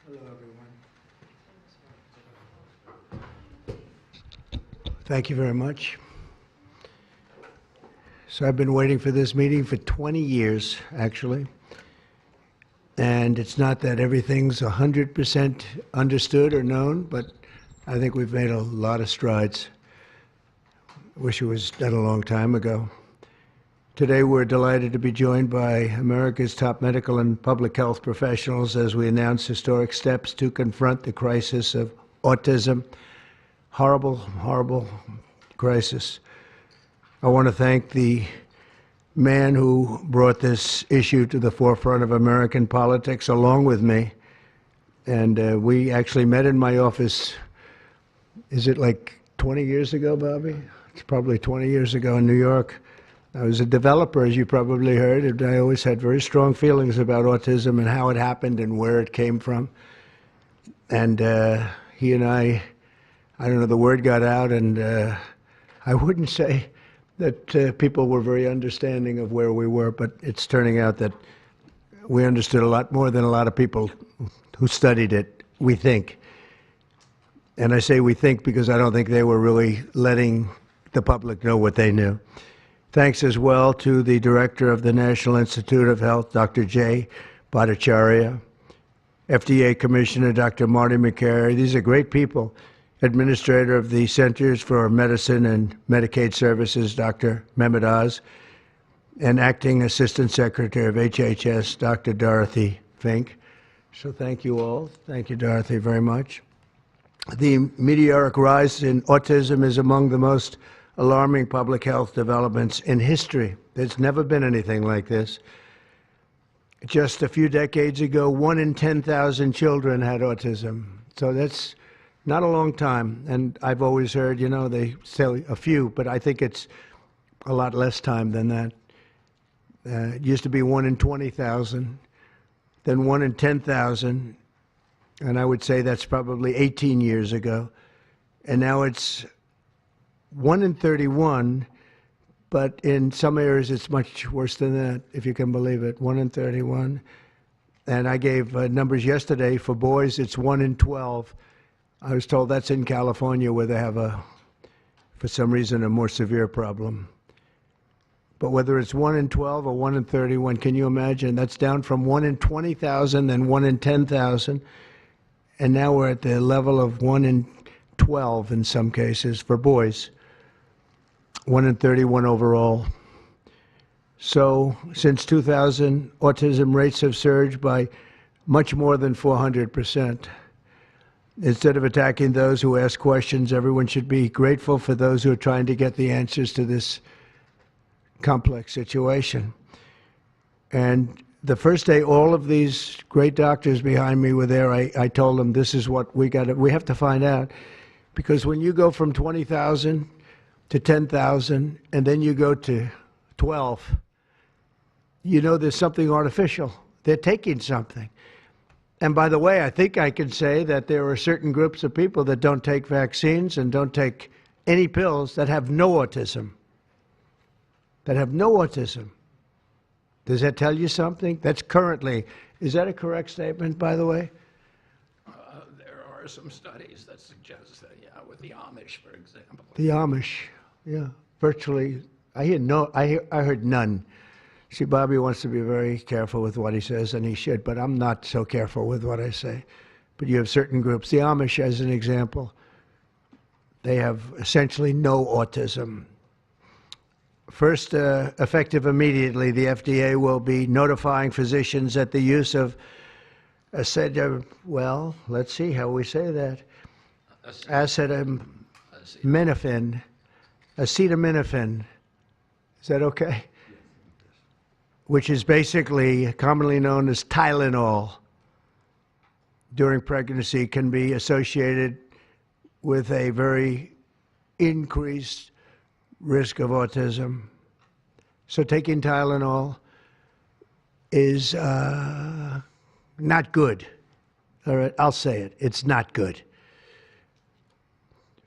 Hello, everyone. Thank you very much. So I've been waiting for this meeting for 20 years, actually. And it's not that everything's 100% understood or known, but I think we've made a lot of strides. I wish it was done a long time ago. Today, we're delighted to be joined by America's top medical and public health professionals as we announce historic steps to confront the crisis of autism. Horrible, horrible crisis. I want to thank the man who brought this issue to the forefront of American politics along with me. And we actually met in my office, is it like 20 years ago, Bobby? It's probably 20 years ago in New York. I was a developer, as you probably heard, and I always had very strong feelings about autism and how it happened and where it came from. And he and I don't know, the word got out, and I wouldn't say that people were very understanding of where we were, but it's turning out that we understood a lot more than a lot of people who studied it, we think. And I say we think because I don't think they were really letting the public know what they knew. Thanks as well to the director of the National Institute of Health, Dr. Jay Bhattacharya, FDA Commissioner Dr. Marty McCary. These are great people. Administrator of the Centers for Medicine and Medicaid Services, Dr. Mehmet Oz, and Acting Assistant Secretary of HHS, Dr. Dorothy Fink. So thank you all. Thank you, Dorothy, very much. The meteoric rise in autism is among the most alarming public health developments in history. There's never been anything like this. Just a few decades ago, 1 in 10,000 children had autism. So that's not a long time. And I've always heard, you know, they say a few, but I think it's a lot less time than that. It used to be 1 in 20,000, then 1 in 10,000. And I would say that's probably 18 years ago. And now it's 1 in 31, but in some areas it's much worse than that, if you can believe it, 1 in 31. And I gave numbers yesterday. For boys, it's 1 in 12. I was told that's in California where they have for some reason, a more severe problem. But whether it's 1 in 12 or 1 in 31, can you imagine? That's down from 1 in 20,000 and 1 in 10,000. And now we're at the level of 1 in 12 in some cases for boys. 1 in 31 overall. So since 2000, autism rates have surged by much more than 400%. Instead of attacking those who ask questions, everyone should be grateful for those who are trying to get the answers to this complex situation. And the first day all of these great doctors behind me were there, I told them this is what we have to find out. Because when you go from 20,000 to 10,000, and then you go to 12, you know there's something artificial. They're taking something. And by the way, I think I can say that there are certain groups of people that don't take vaccines and don't take any pills that have no autism. That have no autism. Does that tell you something? That's currently, is that a correct statement, by the way? There are some studies that suggest that, yeah, with the Amish, for example. The Amish, yeah, virtually. I heard none. See, Bobby wants to be very careful with what he says, and he should, but I'm not so careful with what I say. But you have certain groups. The Amish, as an example, they have essentially no autism. First, effective immediately, the FDA will be notifying physicians that the use of well, let's see how we say that. Acetaminophen. Acetaminophen. Is that okay? Which is basically commonly known as Tylenol, during pregnancy can be associated with a very increased risk of autism. So taking Tylenol is not good. All right, I'll say it. It's not good.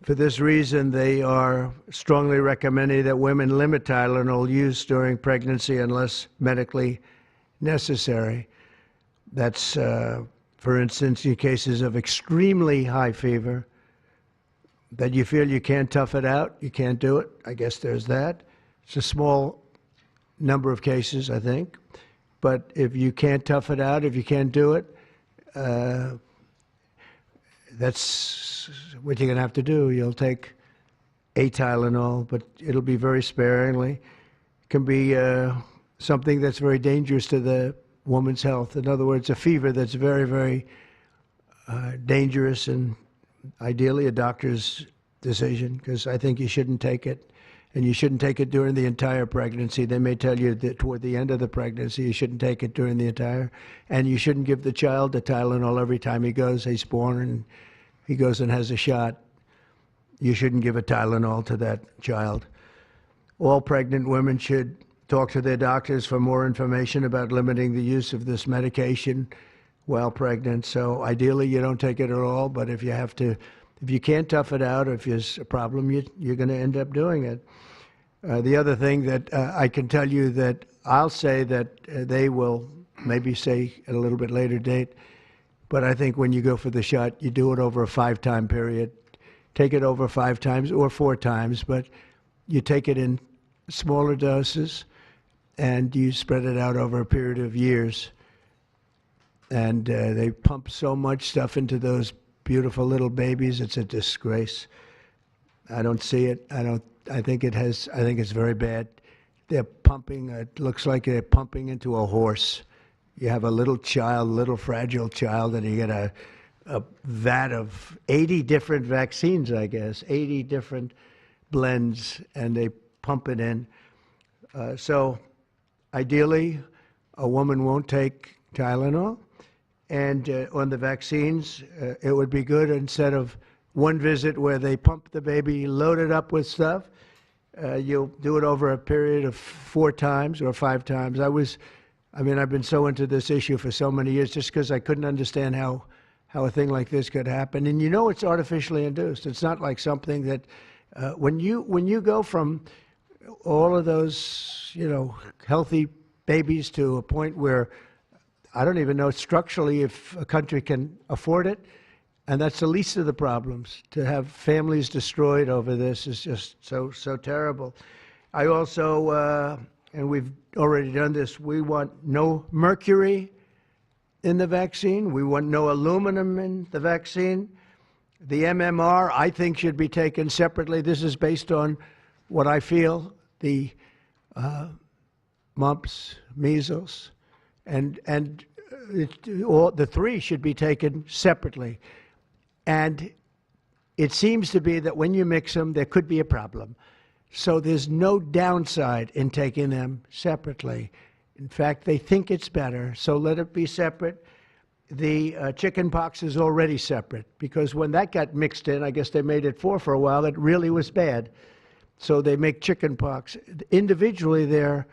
For this reason, they are strongly recommending that women limit Tylenol use during pregnancy unless medically necessary. That's For instance, in cases of extremely high fever, that you feel you can't tough it out, you can't do it. I guess there's that. It's a small number of cases, I think. But if you can't tough it out, if you can't do it, that's what you're going to have to do. You'll take a Tylenol, but it'll be very sparingly. It can be something that's very dangerous to the woman's health. In other words, a fever that's very, very dangerous, and ideally a doctor's decision, because I think you shouldn't take it. And you shouldn't take it during the entire pregnancy. They may tell you that toward the end of the pregnancy, you shouldn't take it during the entire. And you shouldn't give the child a Tylenol every time he's born and he goes and has a shot. You shouldn't give a Tylenol to that child. All pregnant women should talk to their doctors for more information about limiting the use of this medication while pregnant. So ideally, you don't take it at all, but if you have to, if you can't tough it out, or if there's a problem, you're going to end up doing it. The other thing that I can tell you that I'll say that they will maybe say at a little bit later date, but I think when you go for the shot, you do it over a 5-time period. Take it over 5 times or 4 times, but you take it in smaller doses and you spread it out over a period of years. And they pump so much stuff into those beautiful little babies, it's a disgrace. I don't see it. I think it's very bad. They're pumping, it looks like they're pumping into a horse. You have a little child, little fragile child, and you get a vat of 80 different vaccines, I guess, 80 different blends, and they pump it in. So ideally, a woman won't take Tylenol. And on the vaccines, it would be good instead of one visit where they pump the baby, load it up with stuff, you'll do it over a period of 4 times or 5 times. I've been so into this issue for so many years just because I couldn't understand how a thing like this could happen. And you know it's artificially induced. It's not like something that, when you go from all of those, healthy babies to a point where I don't even know structurally if a country can afford it, and that's the least of the problems. To have families destroyed over this is just so terrible. I also, and we've already done this, we want no mercury in the vaccine. We want no aluminum in the vaccine. The MMR, I think, should be taken separately. This is based on what I feel, the mumps, measles, and all the 3 should be taken separately. And it seems to be that when you mix them, there could be a problem. So there's no downside in taking them separately. In fact, they think it's better, so let it be separate. The chicken pox is already separate, because when that got mixed in, I guess they made it 4 for a while, it really was bad. So they make chicken pox. Individually, they're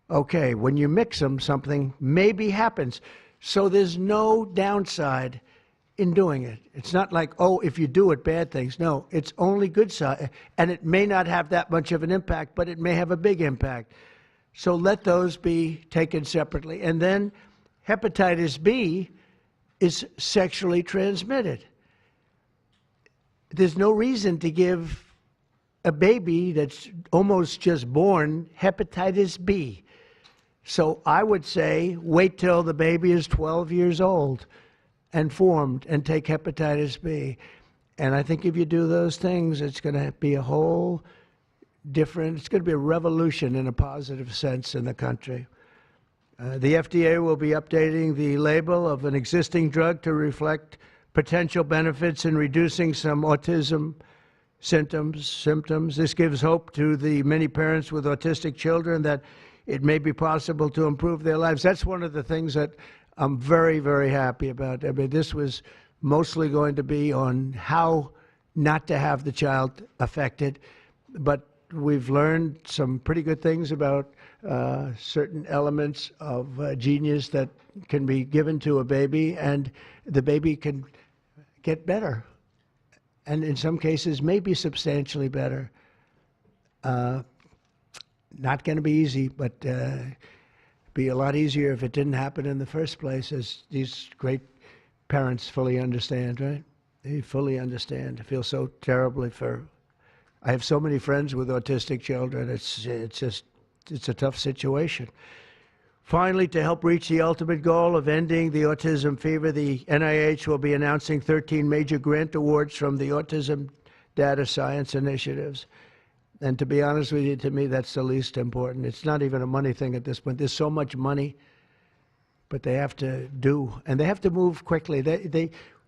okay. When you mix them, something maybe happens. So there's no downside in doing it. It's not like, oh, if you do it, bad things. No, it's only good side. And it may not have that much of an impact, but it may have a big impact. So let those be taken separately. And then hepatitis B is sexually transmitted. There's no reason to give a baby that's almost just born hepatitis B. So I would say wait till the baby is 12 years old and formed and take hepatitis B. And I think if you do those things, it's going to be a whole different, it's going to be a revolution in a positive sense in the country. The FDA will be updating the label of an existing drug to reflect potential benefits in reducing some autism symptoms. This gives hope to the many parents with autistic children that it may be possible to improve their lives. That's one of the things that I'm very, very happy about. I mean, this was mostly going to be on how not to have the child affected, but we've learned some pretty good things about certain elements of genius that can be given to a baby, and the baby can get better, and in some cases maybe substantially better. Not going to be easy, but be a lot easier if it didn't happen in the first place, as these great parents fully understand, right? They fully understand. I feel so terribly for. I have so many friends with autistic children. It's a tough situation. Finally, to help reach the ultimate goal of ending the autism fever, the NIH will be announcing 13 major grant awards from the Autism Data Science Initiatives. And to be honest with you, to me, that's the least important. It's not even a money thing at this point. There's so much money, but they have to do, and they have to move quickly.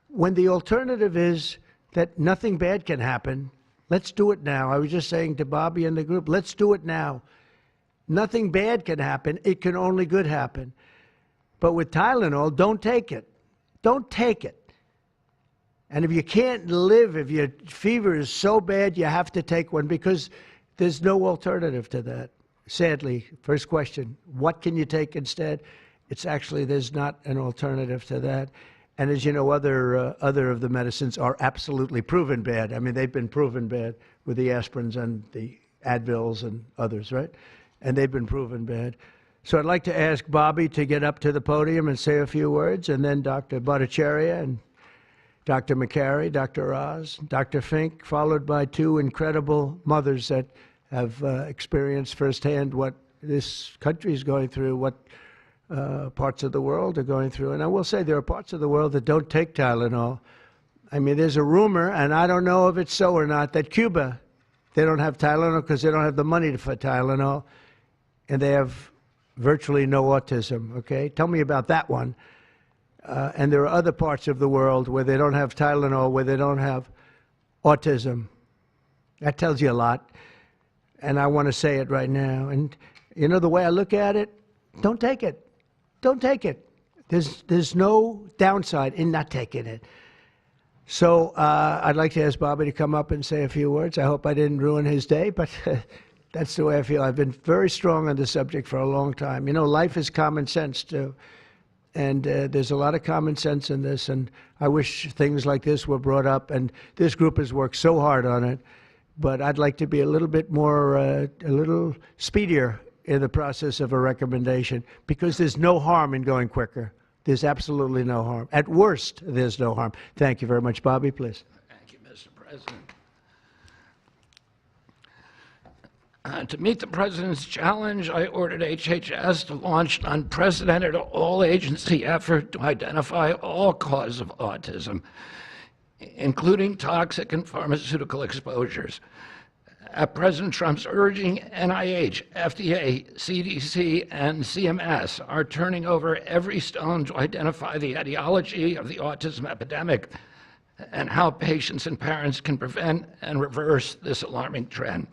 When the alternative is that nothing bad can happen, let's do it now. I was just saying to Bobby and the group, let's do it now. Nothing bad can happen. It can only good happen. But with Tylenol, don't take it. Don't take it. And if you can't live, if your fever is so bad, you have to take one because there's no alternative to that. Sadly, first question, what can you take instead? It's actually, there's not an alternative to that. And as you know, other of the medicines are absolutely proven bad. I mean, they've been proven bad with the aspirins and the Advils and others, right? And they've been proven bad. So I'd like to ask Bobby to get up to the podium and say a few words, and then Dr. Bhattacharya and Dr. McCary, Dr. Oz, Dr. Fink, followed by two incredible mothers that have experienced firsthand what this country is going through, what parts of the world are going through. And I will say there are parts of the world that don't take Tylenol. I mean, there's a rumor, and I don't know if it's so or not, that Cuba, they don't have Tylenol because they don't have the money for Tylenol, and they have virtually no autism, okay? Tell me about that one. And there are other parts of the world where they don't have Tylenol, where they don't have autism. That tells you a lot. And I want to say it right now. And you know, the way I look at it, don't take it. Don't take it. There's no downside in not taking it. So I'd like to ask Bobby to come up and say a few words. I hope I didn't ruin his day, but that's the way I feel. I've been very strong on the subject for a long time. You know, life is common sense, too. And there's a lot of common sense in this, and I wish things like this were brought up, and this group has worked so hard on it, but I'd like to be a little bit more, a little speedier in the process of a recommendation, because there's no harm in going quicker. There's absolutely no harm. At worst, there's no harm. Thank you very much. Bobby, please. Thank you, Mr. President. To meet the President's challenge, I ordered HHS to launch an unprecedented all-agency effort to identify all causes of autism, including toxic and pharmaceutical exposures. At President Trump's urging, NIH, FDA, CDC, and CMS are turning over every stone to identify the etiology of the autism epidemic and how patients and parents can prevent and reverse this alarming trend.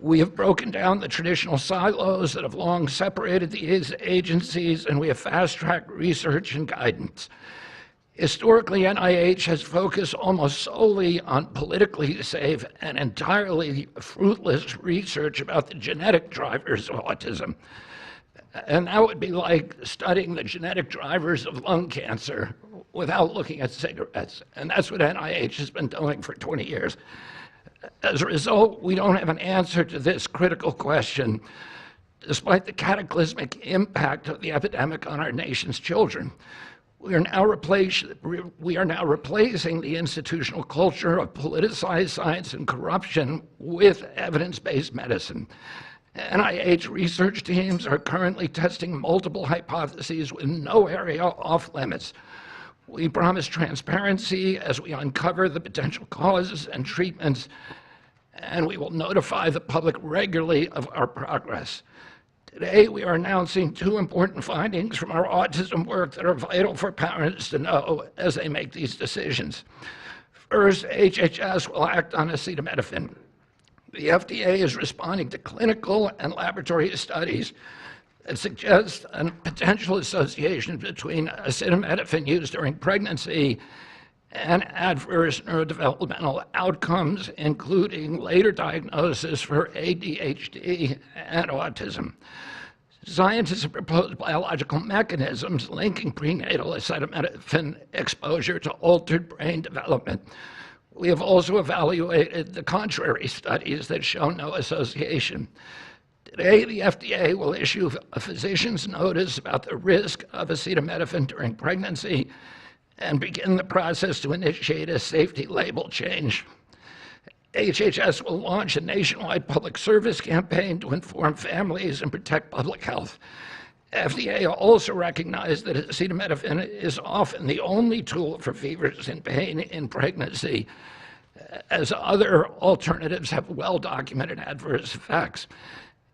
We have broken down the traditional silos that have long separated these agencies, and we have fast-tracked research and guidance. Historically, NIH has focused almost solely on politically safe and entirely fruitless research about the genetic drivers of autism. And that would be like studying the genetic drivers of lung cancer without looking at cigarettes. And that's what NIH has been doing for 20 years. As a result, we don't have an answer to this critical question, despite the cataclysmic impact of the epidemic on our nation's children. We are now replacing the institutional culture of politicized science and corruption with evidence-based medicine. NIH research teams are currently testing multiple hypotheses with no area off limits. We promise transparency as we uncover the potential causes and treatments, and we will notify the public regularly of our progress. Today, we are announcing two important findings from our autism work that are vital for parents to know as they make these decisions. First, HHS will act on acetaminophen. The FDA is responding to clinical and laboratory studies that suggest a potential association between acetaminophen use during pregnancy and adverse neurodevelopmental outcomes, including later diagnosis for ADHD and autism. Scientists have proposed biological mechanisms linking prenatal acetaminophen exposure to altered brain development. We have also evaluated the contrary studies that show no association. Today, the FDA will issue a physician's notice about the risk of acetaminophen during pregnancy and begin the process to initiate a safety label change. HHS will launch a nationwide public service campaign to inform families and protect public health. FDA also recognized that acetaminophen is often the only tool for fevers and pain in pregnancy, as other alternatives have well-documented adverse effects.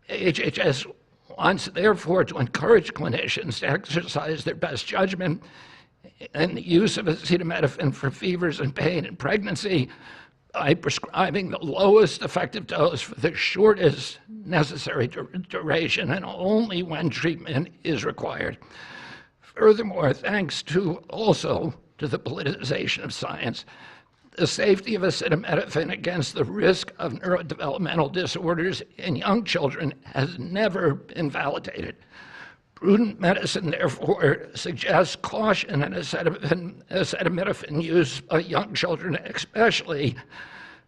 HHS wants, therefore, to encourage clinicians to exercise their best judgment in the use of acetaminophen for fevers and pain in pregnancy by prescribing the lowest effective dose for the shortest necessary duration and only when treatment is required. Furthermore, thanks also to the politicization of science, the safety of acetaminophen against the risk of neurodevelopmental disorders in young children has never been validated. Prudent medicine, therefore, suggests caution in acetaminophen use by young children, especially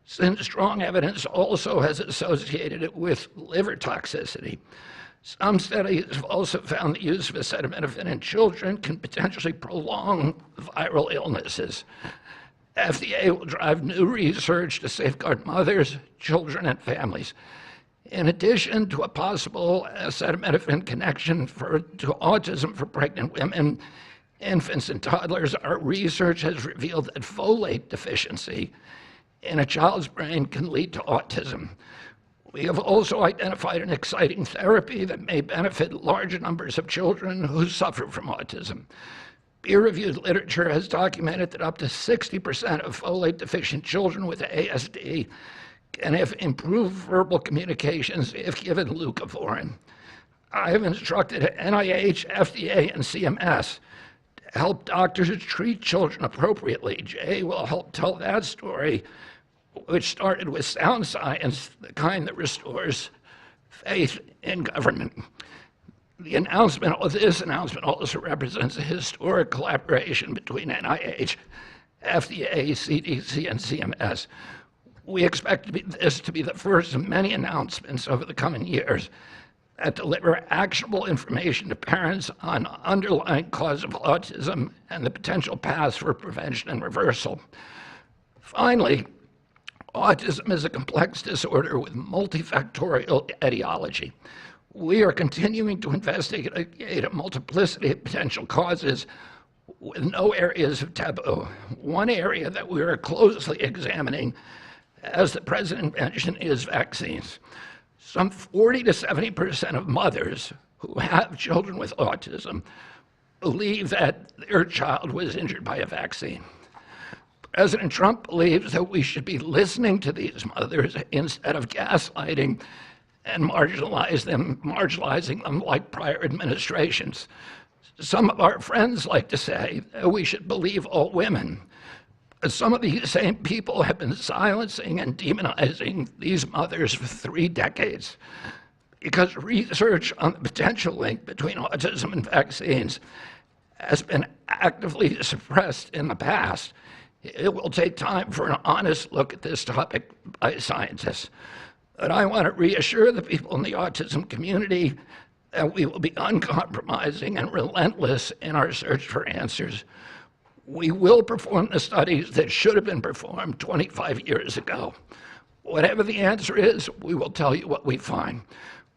since strong evidence also has associated it with liver toxicity. Some studies have also found the use of acetaminophen in children can potentially prolong viral illnesses. FDA will drive new research to safeguard mothers, children, and families. In addition to a possible acetaminophen connection to autism for pregnant women, infants, and toddlers, our research has revealed that folate deficiency in a child's brain can lead to autism. We have also identified an exciting therapy that may benefit large numbers of children who suffer from autism. Peer-reviewed literature has documented that up to 60% of folate-deficient children with ASD can have improved verbal communications if given leucovorin. I have instructed NIH, FDA, and CMS to help doctors treat children appropriately. Jay will help tell that story, which started with sound science, the kind that restores faith in government. This announcement also represents a historic collaboration between NIH, FDA, CDC, and CMS. We expect this to be the first of many announcements over the coming years that deliver actionable information to parents on underlying cause of autism and the potential paths for prevention and reversal. Finally, autism is a complex disorder with multifactorial etiology. We are continuing to investigate a multiplicity of potential causes with no areas of taboo. One area that we are closely examining, as the President mentioned, is vaccines. Some 40 to 70% of mothers who have children with autism believe that their child was injured by a vaccine. President Trump believes that we should be listening to these mothers instead of gaslighting and marginalizing them like prior administrations. Some of our friends like to say that we should believe all women. Some of these same people have been silencing and demonizing these mothers for 3 decades because research on the potential link between autism and vaccines has been actively suppressed in the past. It will take time for an honest look at this topic by scientists. But I want to reassure the people in the autism community that we will be uncompromising and relentless in our search for answers. We will perform the studies that should have been performed 25 years ago. Whatever the answer is, we will tell you what we find.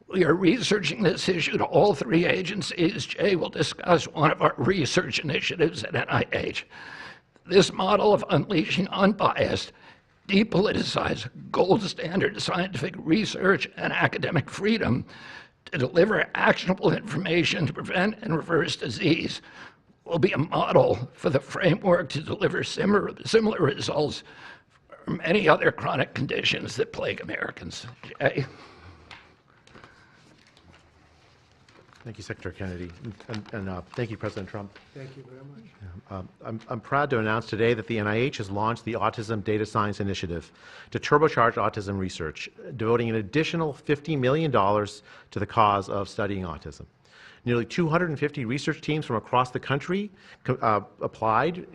We are researching this issue to all 3 agencies. Jay will discuss one of our research initiatives at NIH. This model of unleashing unbiased, depoliticized, gold standard scientific research and academic freedom to deliver actionable information to prevent and reverse disease will be a model for the framework to deliver similar results for many other chronic conditions that plague Americans. Jay? Thank you, Secretary Kennedy, and thank you, President Trump. Thank you very much. I'm proud to announce today that the NIH has launched the Autism Data Science Initiative to turbocharge autism research, devoting an additional $50 million to the cause of studying autism. Nearly 250 research teams from across the country applied,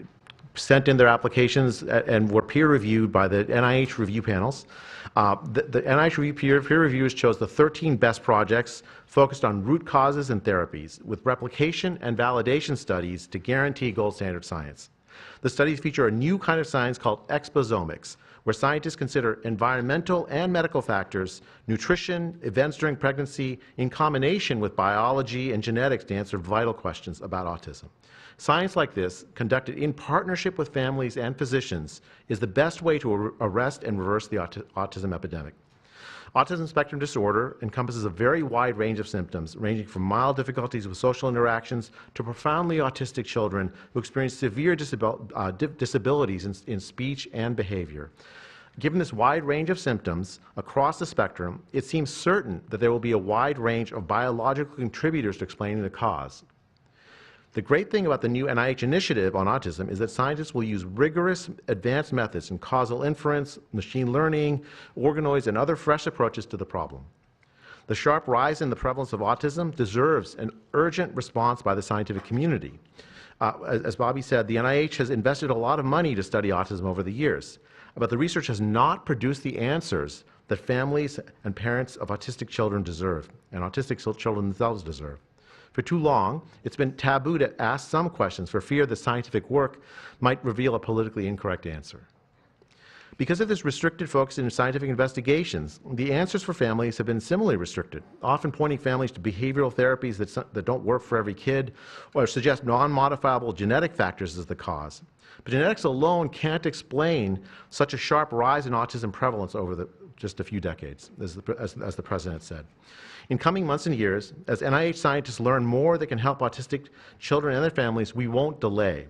sent in their applications, and were peer-reviewed by the NIH review panels. The NIH peer reviewers chose the 13 best projects focused on root causes and therapies, with replication and validation studies to guarantee gold standard science. The studies feature a new kind of science called exposomics, where scientists consider environmental and medical factors, nutrition, events during pregnancy, in combination with biology and genetics to answer vital questions about autism. Science like this, conducted in partnership with families and physicians, is the best way to arrest and reverse the autism epidemic. Autism spectrum disorder encompasses a very wide range of symptoms, ranging from mild difficulties with social interactions to profoundly autistic children who experience severe disabilities in speech and behavior. Given this wide range of symptoms across the spectrum, it seems certain that there will be a wide range of biological contributors to explaining the cause. The great thing about the new NIH initiative on autism is that scientists will use rigorous advanced methods in causal inference, machine learning, organoids, and other fresh approaches to the problem. The sharp rise in the prevalence of autism deserves an urgent response by the scientific community. As Bobby said, the NIH has invested a lot of money to study autism over the years, but the research has not produced the answers that families and parents of autistic children deserve, and autistic children themselves deserve. For too long, it's been taboo to ask some questions for fear the scientific work might reveal a politically incorrect answer. Because of this restricted focus in scientific investigations, the answers for families have been similarly restricted, often pointing families to behavioral therapies that don't work for every kid or suggest non-modifiable genetic factors as the cause. But genetics alone can't explain such a sharp rise in autism prevalence over just a few decades, as the President said. In coming months and years, as NIH scientists learn more that can help autistic children and their families, we won't delay.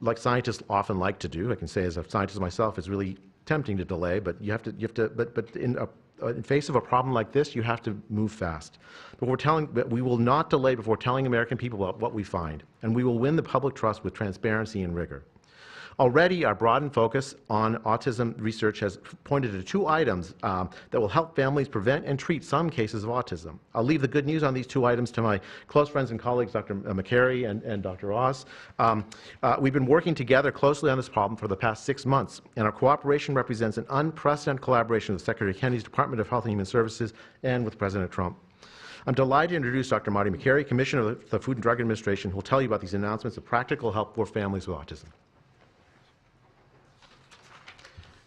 Like scientists often like to do, I can say as a scientist myself, it's really tempting to delay, but but in face of a problem like this, you have to move fast. But we will not delay before telling American people about what we find, and we will win the public trust with transparency and rigor. Already, our broadened focus on autism research has pointed to 2 items that will help families prevent and treat some cases of autism. I'll leave the good news on these 2 items to my close friends and colleagues, Dr. McCary and Dr. Oz. We've been working together closely on this problem for the past 6 months, and our cooperation represents an unprecedented collaboration with Secretary Kennedy's Department of Health and Human Services and with President Trump. I'm delighted to introduce Dr. Marty McCary, Commissioner of the Food and Drug Administration, who will tell you about these announcements of practical help for families with autism.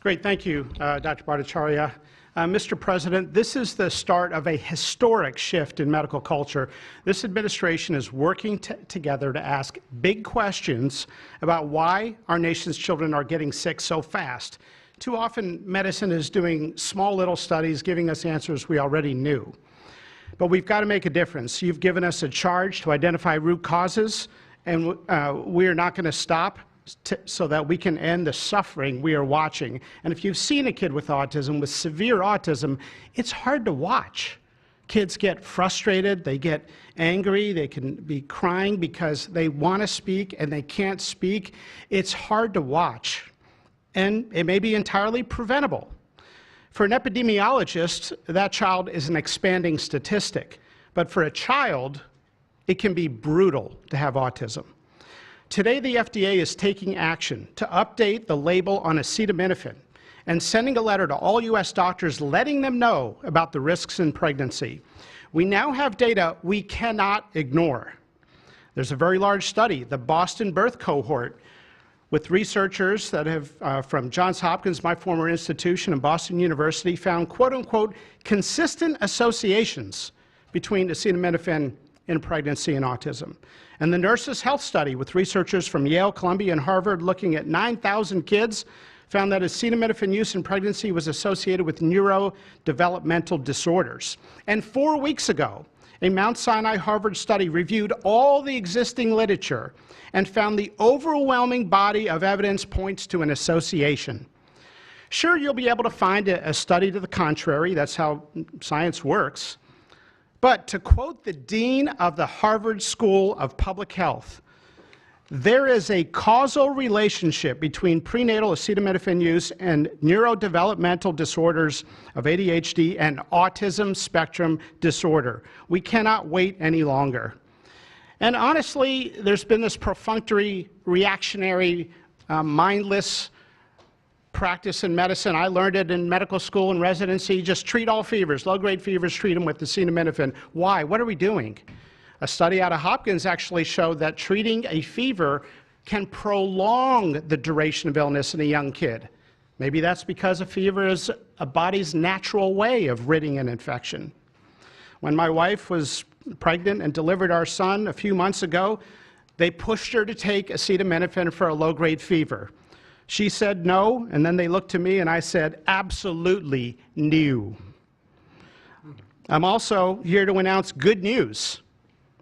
Great, thank you, Dr. Bhattacharya. Mr. President, this is the start of a historic shift in medical culture. This administration is working together to ask big questions about why our nation's children are getting sick so fast. Too often, medicine is doing small little studies, giving us answers we already knew. But we've got to make a difference. You've given us a charge to identify root causes, and we are not going to stop so that we can end the suffering we are watching. And if you've seen a kid with autism, with severe autism, it's hard to watch. Kids get frustrated, they get angry, they can be crying because they want to speak and they can't speak. It's hard to watch, and it may be entirely preventable. For an epidemiologist, that child is an expanding statistic, but for a child, it can be brutal to have autism. Today, the FDA is taking action to update the label on acetaminophen and sending a letter to all U.S. doctors letting them know about the risks in pregnancy. We now have data we cannot ignore. There's a very large study, the Boston Birth Cohort, with researchers that have, from Johns Hopkins, my former institution, and Boston University, found quote-unquote consistent associations between acetaminophen in pregnancy and autism. And the Nurses' Health Study with researchers from Yale, Columbia, and Harvard looking at 9,000 kids found that acetaminophen use in pregnancy was associated with neurodevelopmental disorders. And 4 weeks ago, a Mount Sinai Harvard study reviewed all the existing literature and found the overwhelming body of evidence points to an association. Sure, you'll be able to find a study to the contrary. That's how science works. But to quote the dean of the Harvard School of Public Health, there is a causal relationship between prenatal acetaminophen use and neurodevelopmental disorders of ADHD and autism spectrum disorder. We cannot wait any longer. And honestly, there's been this perfunctory, reactionary, mindless practice in medicine. I learned it in medical school and residency. Just treat all fevers, low-grade fevers, treat them with acetaminophen. Why? What are we doing? A study out of Hopkins actually showed that treating a fever can prolong the duration of illness in a young kid. Maybe that's because a fever is a body's natural way of ridding an infection. When my wife was pregnant and delivered our son a few months ago, they pushed her to take acetaminophen for a low-grade fever. She said no, and then they looked to me and I said, absolutely no. I'm also here to announce good news.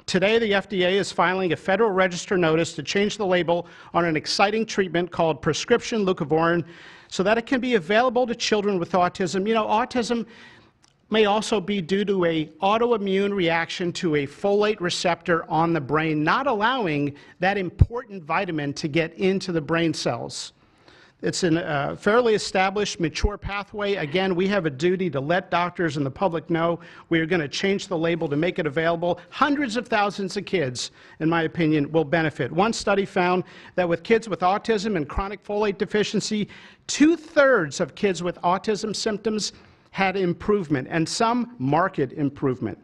Today, the FDA is filing a Federal Register notice to change the label on an exciting treatment called prescription leucovorin so that it can be available to children with autism. You know, autism may also be due to an autoimmune reaction to a folate receptor on the brain, not allowing that important vitamin to get into the brain cells. It's a fairly established, mature pathway. Again, we have a duty to let doctors and the public know. We are going to change the label to make it available. Hundreds of thousands of kids, in my opinion, will benefit. One study found that with kids with autism and chronic folate deficiency, 2/3 of kids with autism symptoms had improvement, and some marked improvement.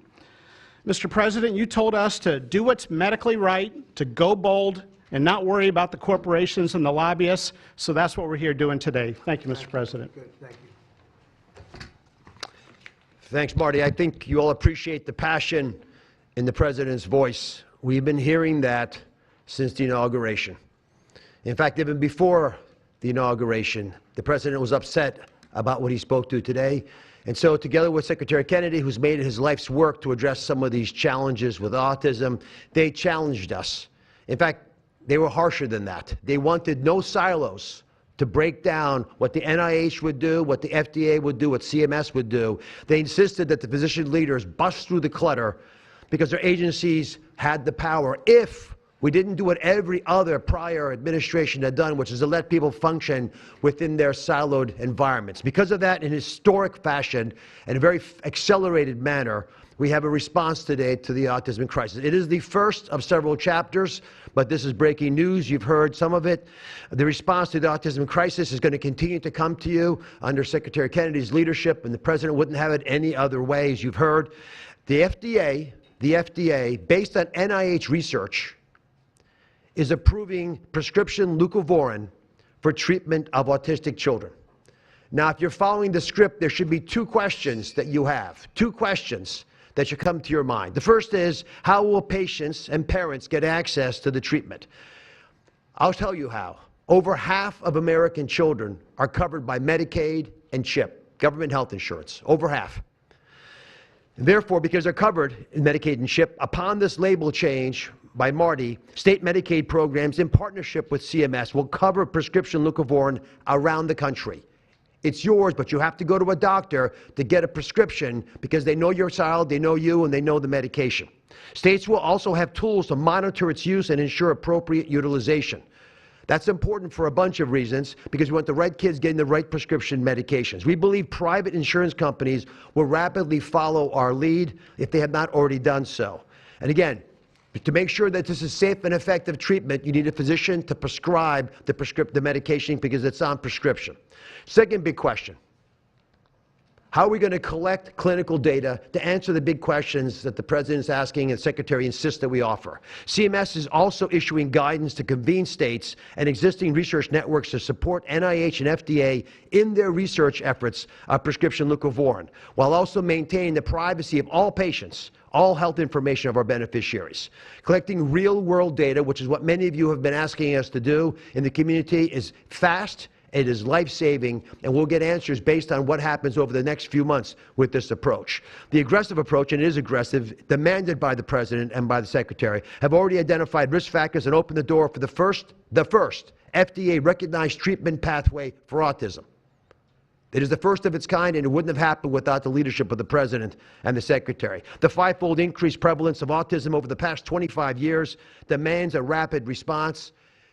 Mr. President, you told us to do what's medically right, to go bold, and not worry about the corporations and the lobbyists, so that's what we're here doing today. Thank you, Mr. President. Good, thank you. Thanks, Marty. I think you all appreciate the passion in the President's voice. We've been hearing that since the inauguration. In fact, even before the inauguration, the President was upset about what he spoke to today. And so together with Secretary Kennedy, who's made it his life's work to address some of these challenges with autism, they challenged us. In fact, they were harsher than that. They wanted no silos to break down what the NIH would do, what the FDA would do, what CMS would do. They insisted that the physician leaders bust through the clutter because their agencies had the power if we didn't do what every other prior administration had done, which is to let people function within their siloed environments. Because of that, in historic fashion and a very accelerated manner, we have a response today to the autism crisis. It is the first of several chapters, but this is breaking news. You've heard some of it. The response to the autism crisis is going to continue to come to you under Secretary Kennedy's leadership, and the President wouldn't have it any other way, as you've heard. The FDA, based on NIH research, is approving prescription leucovorin for treatment of autistic children. Now, if you're following the script, there should be two questions that you have, two questions that should come to your mind. The first is, how will patients and parents get access to the treatment? I'll tell you how. Over half of American children are covered by Medicaid and CHIP, government health insurance, over half. And therefore, because they're covered in Medicaid and CHIP, upon this label change by Marty, state Medicaid programs in partnership with CMS will cover prescription leucovorin around the country. It's yours, but you have to go to a doctor to get a prescription because they know your child, they know you, and they know the medication. States will also have tools to monitor its use and ensure appropriate utilization. That's important for a bunch of reasons, because we want the right kids getting the right prescription medications. We believe private insurance companies will rapidly follow our lead if they have not already done so. And again, to make sure that this is safe and effective treatment, you need a physician to prescribe the medication because it's on prescription. Second big question, how are we going to collect clinical data to answer the big questions that the President is asking and the Secretary insists that we offer? CMS is also issuing guidance to convene states and existing research networks to support NIH and FDA in their research efforts of prescription leucovorin, while also maintaining the privacy of all patients, all health information of our beneficiaries. Collecting real-world data, which is what many of you have been asking us to do in the community, is fast, it is life-saving, and we'll get answers based on what happens over the next few months with this approach. The aggressive approach, and it is aggressive, demanded by the President and by the Secretary, have already identified risk factors and opened the door for the first FDA-recognized treatment pathway for autism. It is the first of its kind, and it wouldn't have happened without the leadership of the President and the Secretary. The five-fold increased prevalence of autism over the past 25 years demands a rapid response.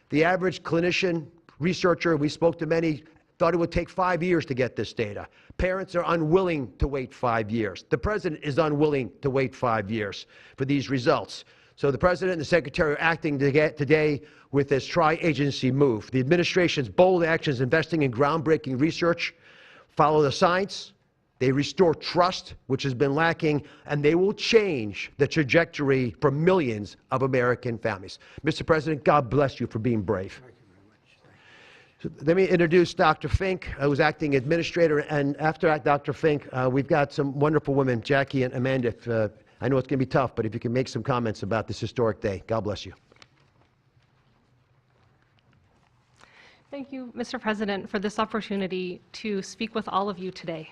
The average clinician, researcher, we spoke to many, thought it would take 5 years to get this data. Parents are unwilling to wait 5 years. The President is unwilling to wait 5 years for these results. So the President and the Secretary are acting today with this tri-agency move. The administration's bold actions investing in groundbreaking research follow the science, They restore trust, which has been lacking, and they will change the trajectory for millions of American families. Mr. President, God bless you for being brave. So let me introduce Dr. Fink, who's acting administrator, and after Dr. Fink, we've got some wonderful women, Jackie and Amanda. I know it's going to be tough, but if you can make some comments about this historic day. God bless you. Thank you, Mr. President, for this opportunity to speak with all of you today.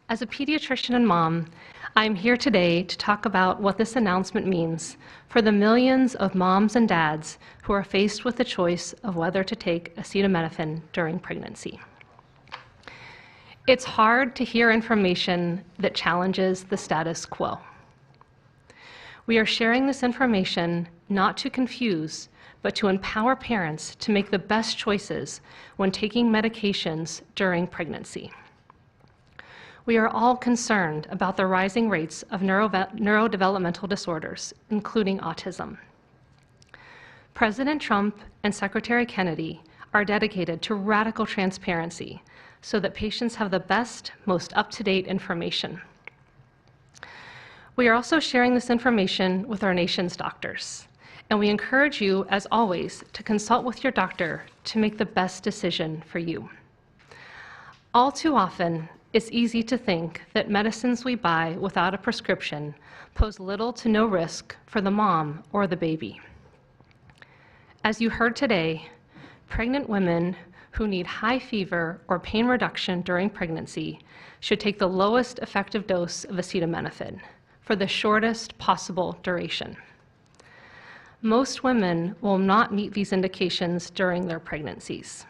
As a pediatrician and mom, I'm here today to talk about what this announcement means for the millions of moms and dads who are faced with the choice of whether to take acetaminophen during pregnancy. It's hard to hear information that challenges the status quo. We are sharing this information not to confuse, but to empower parents to make the best choices when taking medications during pregnancy. We are all concerned about the rising rates of neurodevelopmental disorders, including autism. President Trump and Secretary Kennedy are dedicated to radical transparency so that patients have the best, most up-to-date information. We are also sharing this information with our nation's doctors, and we encourage you, as always, to consult with your doctor to make the best decision for you. All too often, it's easy to think that medicines we buy without a prescription pose little to no risk for the mom or the baby. As you heard today, pregnant women who need high fever or pain reduction during pregnancy should take the lowest effective dose of acetaminophen for the shortest possible duration. Most women will not meet these indications during their pregnancies.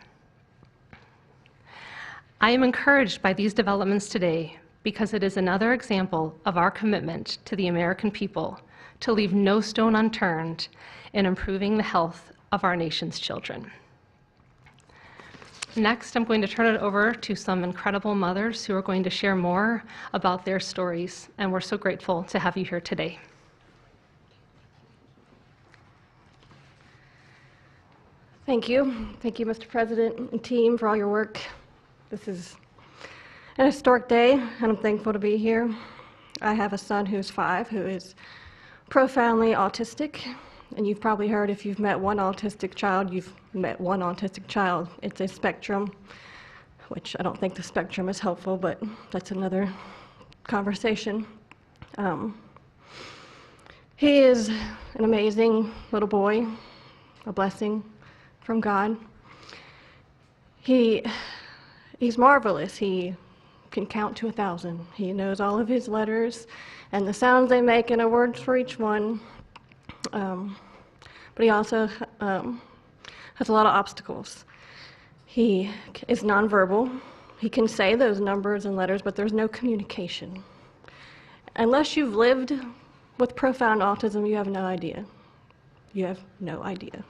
I am encouraged by these developments today because it is another example of our commitment to the American people to leave no stone unturned in improving the health of our nation's children. Next, I'm going to turn it over to some incredible mothers who are going to share more about their stories, and we're so grateful to have you here today. Thank you. Thank you, Mr. President and team, for all your work. This is an historic day, and I'm thankful to be here. I have a son who's 5 who is profoundly autistic, and you've probably heard if you've met one autistic child, you've met one autistic child. It's a spectrum, which I don't think the spectrum is helpful, but that's another conversation. He is an amazing little boy, a blessing from God. He's marvelous. He can count to 1,000. He knows all of his letters and the sounds they make and a word for each one. But he also has a lot of obstacles. He is nonverbal. He can say those numbers and letters, but there's no communication. Unless you've lived with profound autism, you have no idea. You have no idea.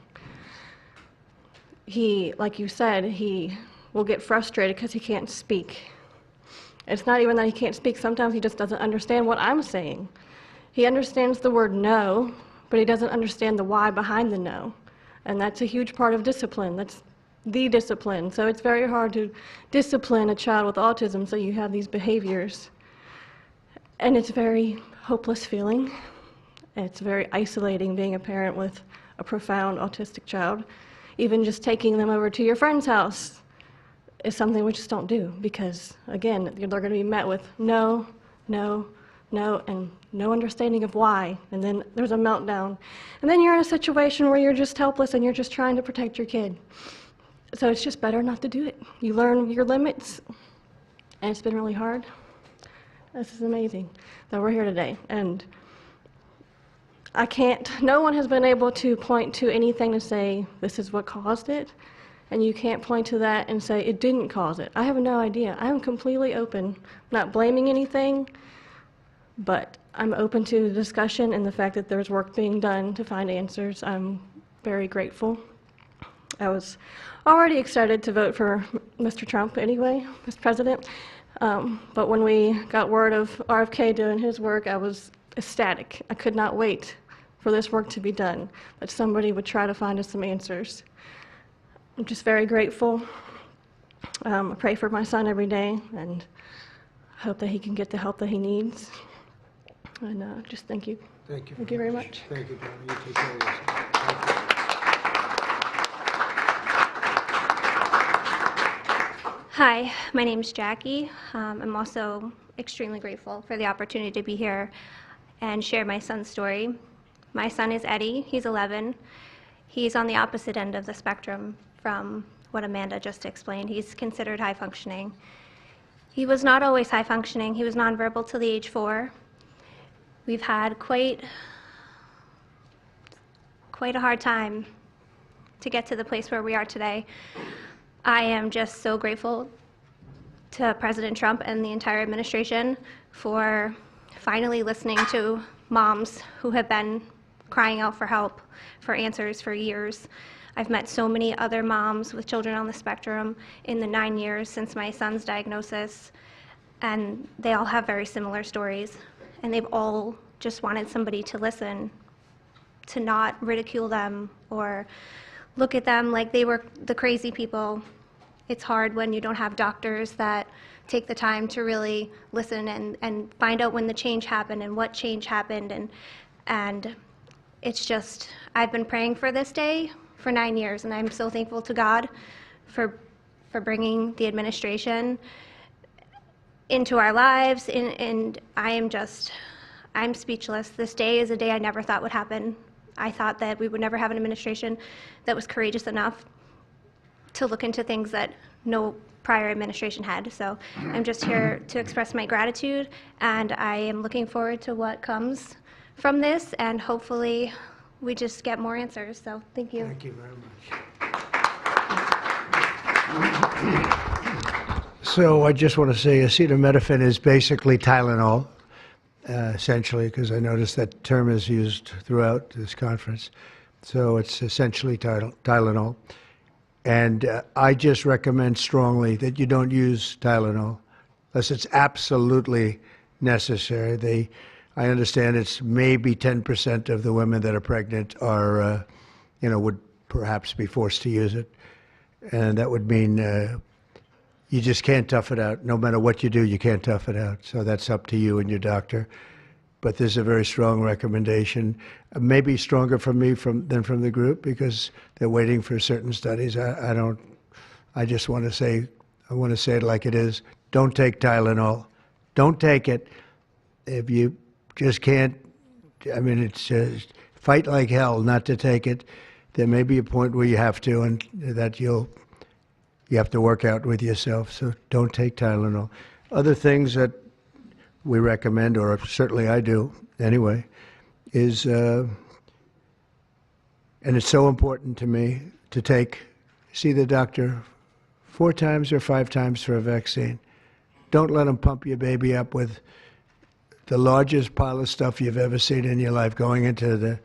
He, like you said, he will get frustrated because he can't speak. It's not even that he can't speak. Sometimes he just doesn't understand what I'm saying. He understands the word no, but he doesn't understand the why behind the no. And that's a huge part of discipline. That's the discipline. So it's very hard to discipline a child with autism, so you have these behaviors. And it's a very hopeless feeling. It's very isolating being a parent with a profound autistic child. Even just taking them over to your friend's house is something we just don't do because, again, they're going to be met with no, no, no, and no understanding of why. And then there's a meltdown. And then you're in a situation where you're just helpless and you're just trying to protect your kid. So it's just better not to do it. You learn your limits, and it's been really hard. This is amazing that we're here today. And no one has been able to point to anything to say this is what caused it. And you can't point to that and say it didn't cause it. I have no idea. I'm completely open. I'm not blaming anything, but I'm open to the discussion and the fact that there's work being done to find answers. I'm very grateful. I was already excited to vote for Mr. Trump anyway, Mr. President. But when we got word of RFK doing his work, I was ecstatic. I could not wait for this work to be done, that somebody would try to find us some answers. I'm just very grateful. I pray for my son every day and hope that he can get the help that he needs. And just thank you. Thank you. Thank you very much. Thank you, Donna. You take care of yourself. Thank you. Hi, my name's Jackie. I'm also extremely grateful for the opportunity to be here and share my son's story. My son is Eddie. He's 11. He's on the opposite end of the spectrum from what Amanda just explained. He's considered high functioning. He was not always high functioning. He was nonverbal till the age 4. We've had quite a hard time to get to the place where we are today. I am just so grateful to President Trump and the entire administration for finally listening to moms who have been crying out for help, for answers for years. I've met so many other moms with children on the spectrum in the 9 years since my son's diagnosis, and they all have very similar stories, and they've all just wanted somebody to listen, to not ridicule them or look at them like they were the crazy people. It's hard when you don't have doctors that take the time to really listen and find out when the change happened and what change happened. And it's just, I've been praying for this day for 9 years, and I'm so thankful to God for bringing the administration into our lives. And I'm speechless. This day is a day I never thought would happen. I thought that we would never have an administration that was courageous enough to look into things that no prior administration had. So I'm just here to express my gratitude, and I am looking forward to what comes from this, and hopefully we just get more answers. So thank you. Thank you very much. So I just want to say acetaminophen is basically Tylenol, essentially, because I noticed that term is used throughout this conference. So it's essentially Tylenol. And I just recommend strongly that you don't use Tylenol unless it's absolutely necessary. I understand it's maybe 10% of the women that are pregnant are, would perhaps be forced to use it. And that would mean you just can't tough it out. No matter what you do, you can't tough it out. So that's up to you and your doctor. But there's a very strong recommendation, maybe stronger from me than from the group, because they're waiting for certain studies. I just want to say, I want to say it like it is. Don't take Tylenol. Don't take it. If you just can't, I mean, it's fight like hell not to take it. There may be a point where you have to, and that you have to work out with yourself. So don't take Tylenol. Other things that we recommend, or certainly I do anyway, is, and it's so important to me to see the doctor 4 times or 5 times for a vaccine. Don't let them pump your baby up with the largest pile of stuff you've ever seen in your life going into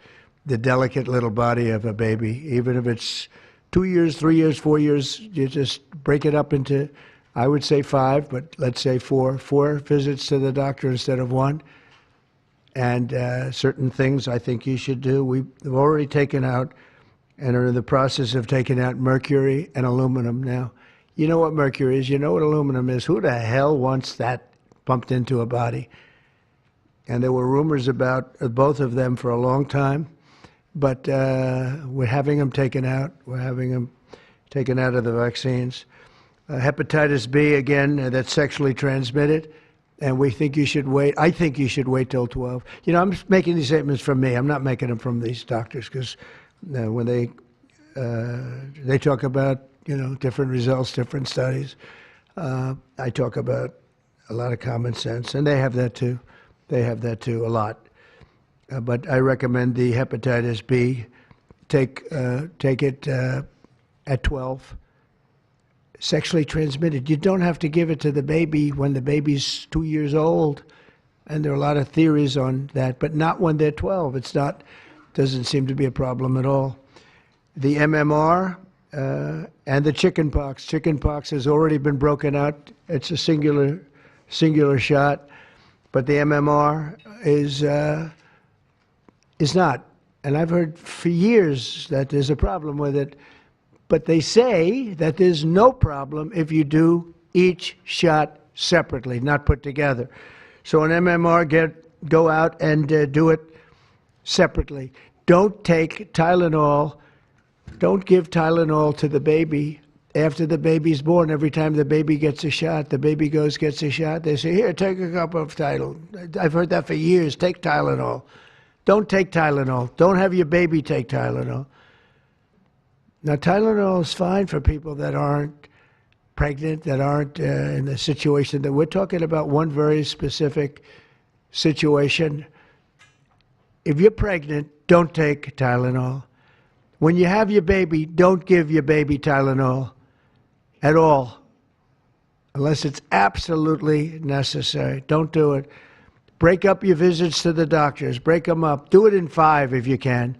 the delicate little body of a baby. Even if it's 2 years, 3 years, 4 years, you just break it up into, I would say 5, but let's say 4 visits to the doctor instead of 1. And certain things I think you should do. We've already taken out and are in the process of taking out mercury and aluminum now. You know what mercury is. You know what aluminum is. Who the hell wants that pumped into a body? And there were rumors about both of them for a long time. But we're having them taken out. We're having them taken out of the vaccines. Hepatitis B, again, that's sexually transmitted, and we think you should wait. I think you should wait till 12. You know, I'm making these statements from me. I'm not making them from these doctors, because when they talk about, different results, different studies, I talk about a lot of common sense, and they have that too. They have that too, a lot. But I recommend the hepatitis B. Take it at 12. Sexually transmitted. You don't have to give it to the baby when the baby's 2 years old. And there are a lot of theories on that, but not when they're 12. Doesn't seem to be a problem at all. The MMR and the chickenpox. Chickenpox has already been broken out. It's a singular shot. But the MMR is not. And I've heard for years that there's a problem with it. But they say that there's no problem if you do each shot separately, not put together. So an MMR, go out and do it separately. Don't take Tylenol. Don't give Tylenol to the baby after the baby's born. Every time the baby gets a shot, the baby gets a shot. They say, here, take a cup of Tylenol. I've heard that for years. Take Tylenol. Don't take Tylenol. Don't have your baby take Tylenol. Now, Tylenol is fine for people that aren't pregnant, that aren't in the situation that we're talking about. One very specific situation. If you're pregnant, don't take Tylenol. When you have your baby, don't give your baby Tylenol at all, unless it's absolutely necessary. Don't do it. Break up your visits to the doctors. Break them up. Do it in 5 if you can.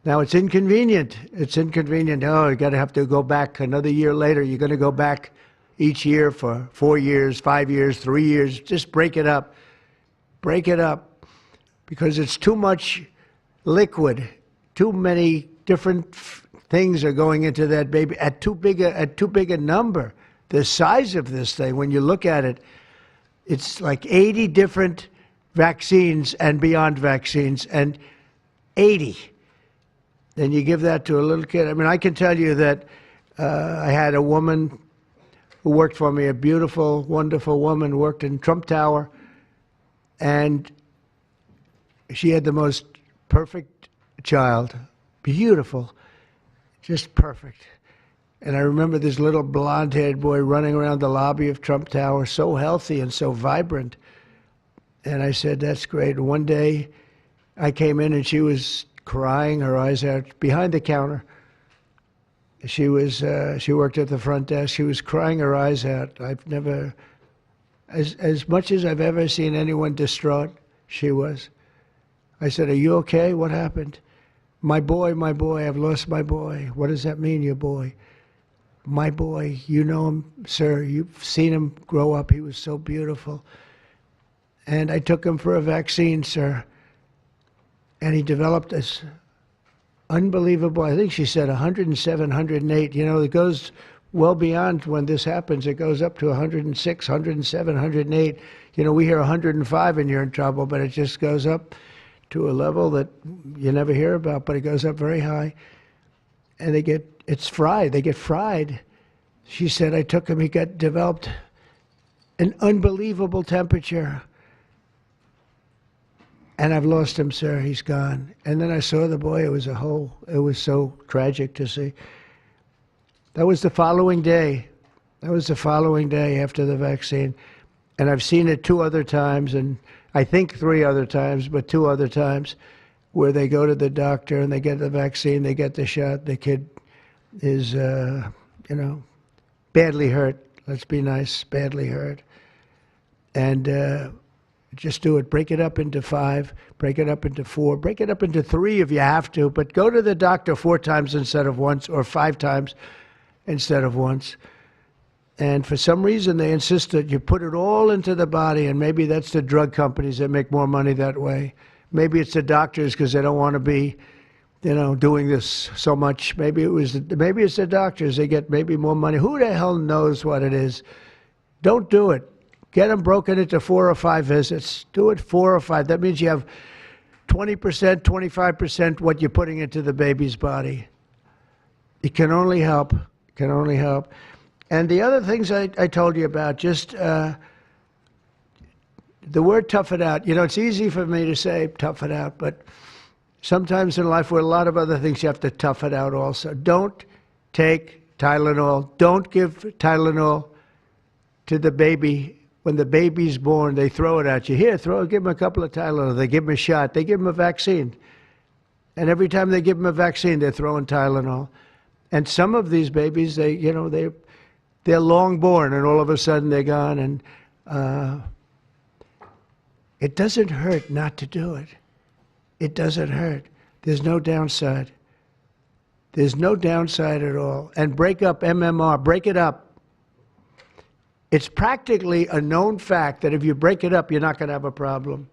Now, it's inconvenient. It's inconvenient. Oh, you got to have to go back another year later. You're going to go back each year for 4 years, 5 years, 3 years. Just break it up. Break it up, because it's too much liquid. Too many different things are going into that baby at too big a number. The size of this thing, when you look at it, it's like 80 different vaccines and beyond vaccines, and 80. Then you give that to a little kid. I mean, I can tell you that I had a woman who worked for me, a beautiful, wonderful woman, worked in Trump Tower, and she had the most perfect child. Beautiful, just perfect. And I remember this little blonde-haired boy running around the lobby of Trump Tower, so healthy and so vibrant. And I said, that's great. One day I came in and she was crying her eyes out behind the counter. She worked at the front desk. She was crying her eyes out. I've never, as much as I've ever seen anyone distraught, she was. I said, are you okay? What happened? My boy, I've lost my boy. What does that mean, your boy? My boy, you know him, sir. You've seen him grow up. He was so beautiful. And I took him for a vaccine, sir. And he developed this unbelievable, I think she said 107, 108. You know, it goes well beyond when this happens. It goes up to 106, 107, 108. You know, we hear 105 and you're in trouble, but it just goes up to a level that you never hear about, but it goes up very high. And it's fried. They get fried. She said, I took him, he developed an unbelievable temperature. And I've lost him, sir. He's gone. And then I saw the boy. It was so tragic to see. That was the following day. That was the following day after the vaccine. And I've seen it 2 other times, and I think 3 other times, but 2 other times, where they go to the doctor and they get the vaccine, they get the shot. The kid is, badly hurt. Let's be nice, badly hurt. And just do it. Break it up into 5, break it up into 4, break it up into 3 if you have to, but go to the doctor 4 times instead of once, or 5 times instead of once. And for some reason, they insist that you put it all into the body, and maybe that's the drug companies that make more money that way. Maybe it's the doctors because they don't want to be, doing this so much. Maybe it's the doctors. They get maybe more money. Who the hell knows what it is? Don't do it. Get them broken into 4 or 5 visits. Do it 4 or 5. That means you have 20%, 25% what you're putting into the baby's body. It can only help. It can only help. And the other things I told you about, just the word tough it out. It's easy for me to say tough it out, but sometimes in life with a lot of other things you have to tough it out also. Don't take Tylenol. Don't give Tylenol to the baby. When the baby's born, they throw it at you. Here, give him a couple of Tylenol. They give him a shot. They give him a vaccine. And every time they give him a vaccine, they're throwing Tylenol. And some of these babies, they're long born, and all of a sudden they're gone. And it doesn't hurt not to do it. It doesn't hurt. There's no downside. There's no downside at all. And break up MMR. Break it up. It's practically a known fact that if you break it up, you're not going to have a problem.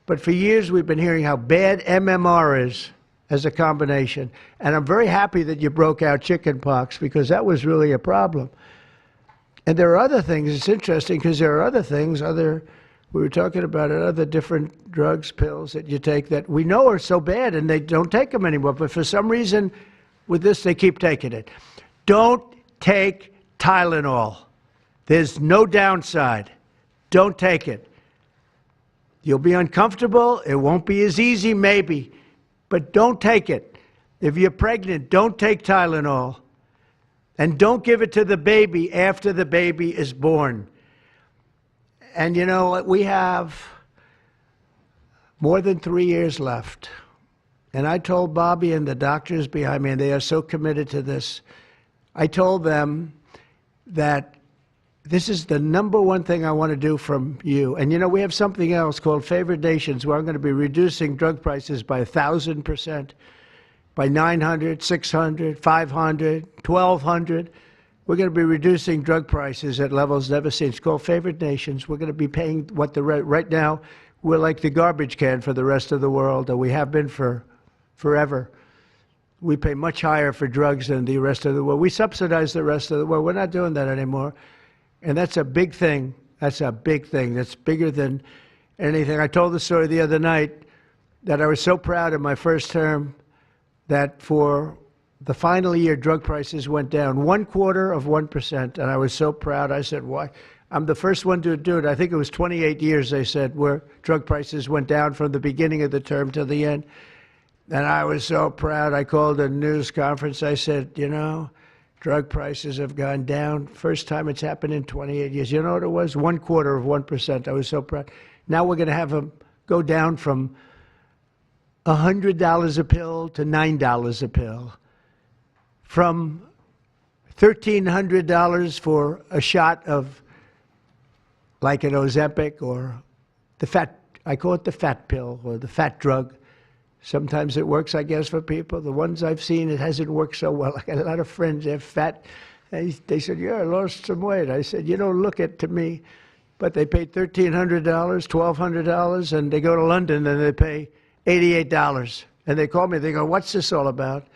But for years, we've been hearing how bad MMR is as a combination. And I'm very happy that you broke out chickenpox, because that was really a problem. And there are other things. It's interesting because there are other things, we were talking about it, other different drugs, pills that you take that we know are so bad and they don't take them anymore. But for some reason, with this, they keep taking it. Don't take Tylenol. There's no downside. Don't take it. You'll be uncomfortable. It won't be as easy, maybe. But don't take it. If you're pregnant, don't take Tylenol. And don't give it to the baby after the baby is born. And you know, we have more than 3 years left. And I told Bobby and the doctors behind me, and they are so committed to this, I told them that this is the number one thing I want to do from you. And you know, we have something else called Favored Nations, where I'm going to be reducing drug prices by 1,000%. By 900, 600, 500, 1,200. We're going to be reducing drug prices at levels never seen. It's called Favored Nations. We're going to be paying what right now, we're like the garbage can for the rest of the world, and we have been for forever. We pay much higher for drugs than the rest of the world. We subsidize the rest of the world. We're not doing that anymore. And that's a big thing. That's a big thing. That's bigger than anything. I told the story the other night that I was so proud in my first term that for the final year, drug prices went down 0.25%, and I was so proud. I said, why? I'm the first one to do it. I think it was 28 years, they said, where drug prices went down from the beginning of the term to the end. And I was so proud. I called a news conference. I said, you know, drug prices have gone down. First time it's happened in 28 years. You know what it was? 0.25%. I was so proud. Now we're going to have them go down from $100 a pill to $9 a pill, from $1,300 for a shot of like an Ozempic or the fat, I call it the fat pill or the fat drug. Sometimes it works, I guess, for people. The ones I've seen, it hasn't worked so well. I got a lot of friends, they're fat. They said, yeah, I lost some weight. I said, you don't look it to me. But they paid $1,300, $1,200, and they go to London and they pay $88. And they call me, they go, what's this all about?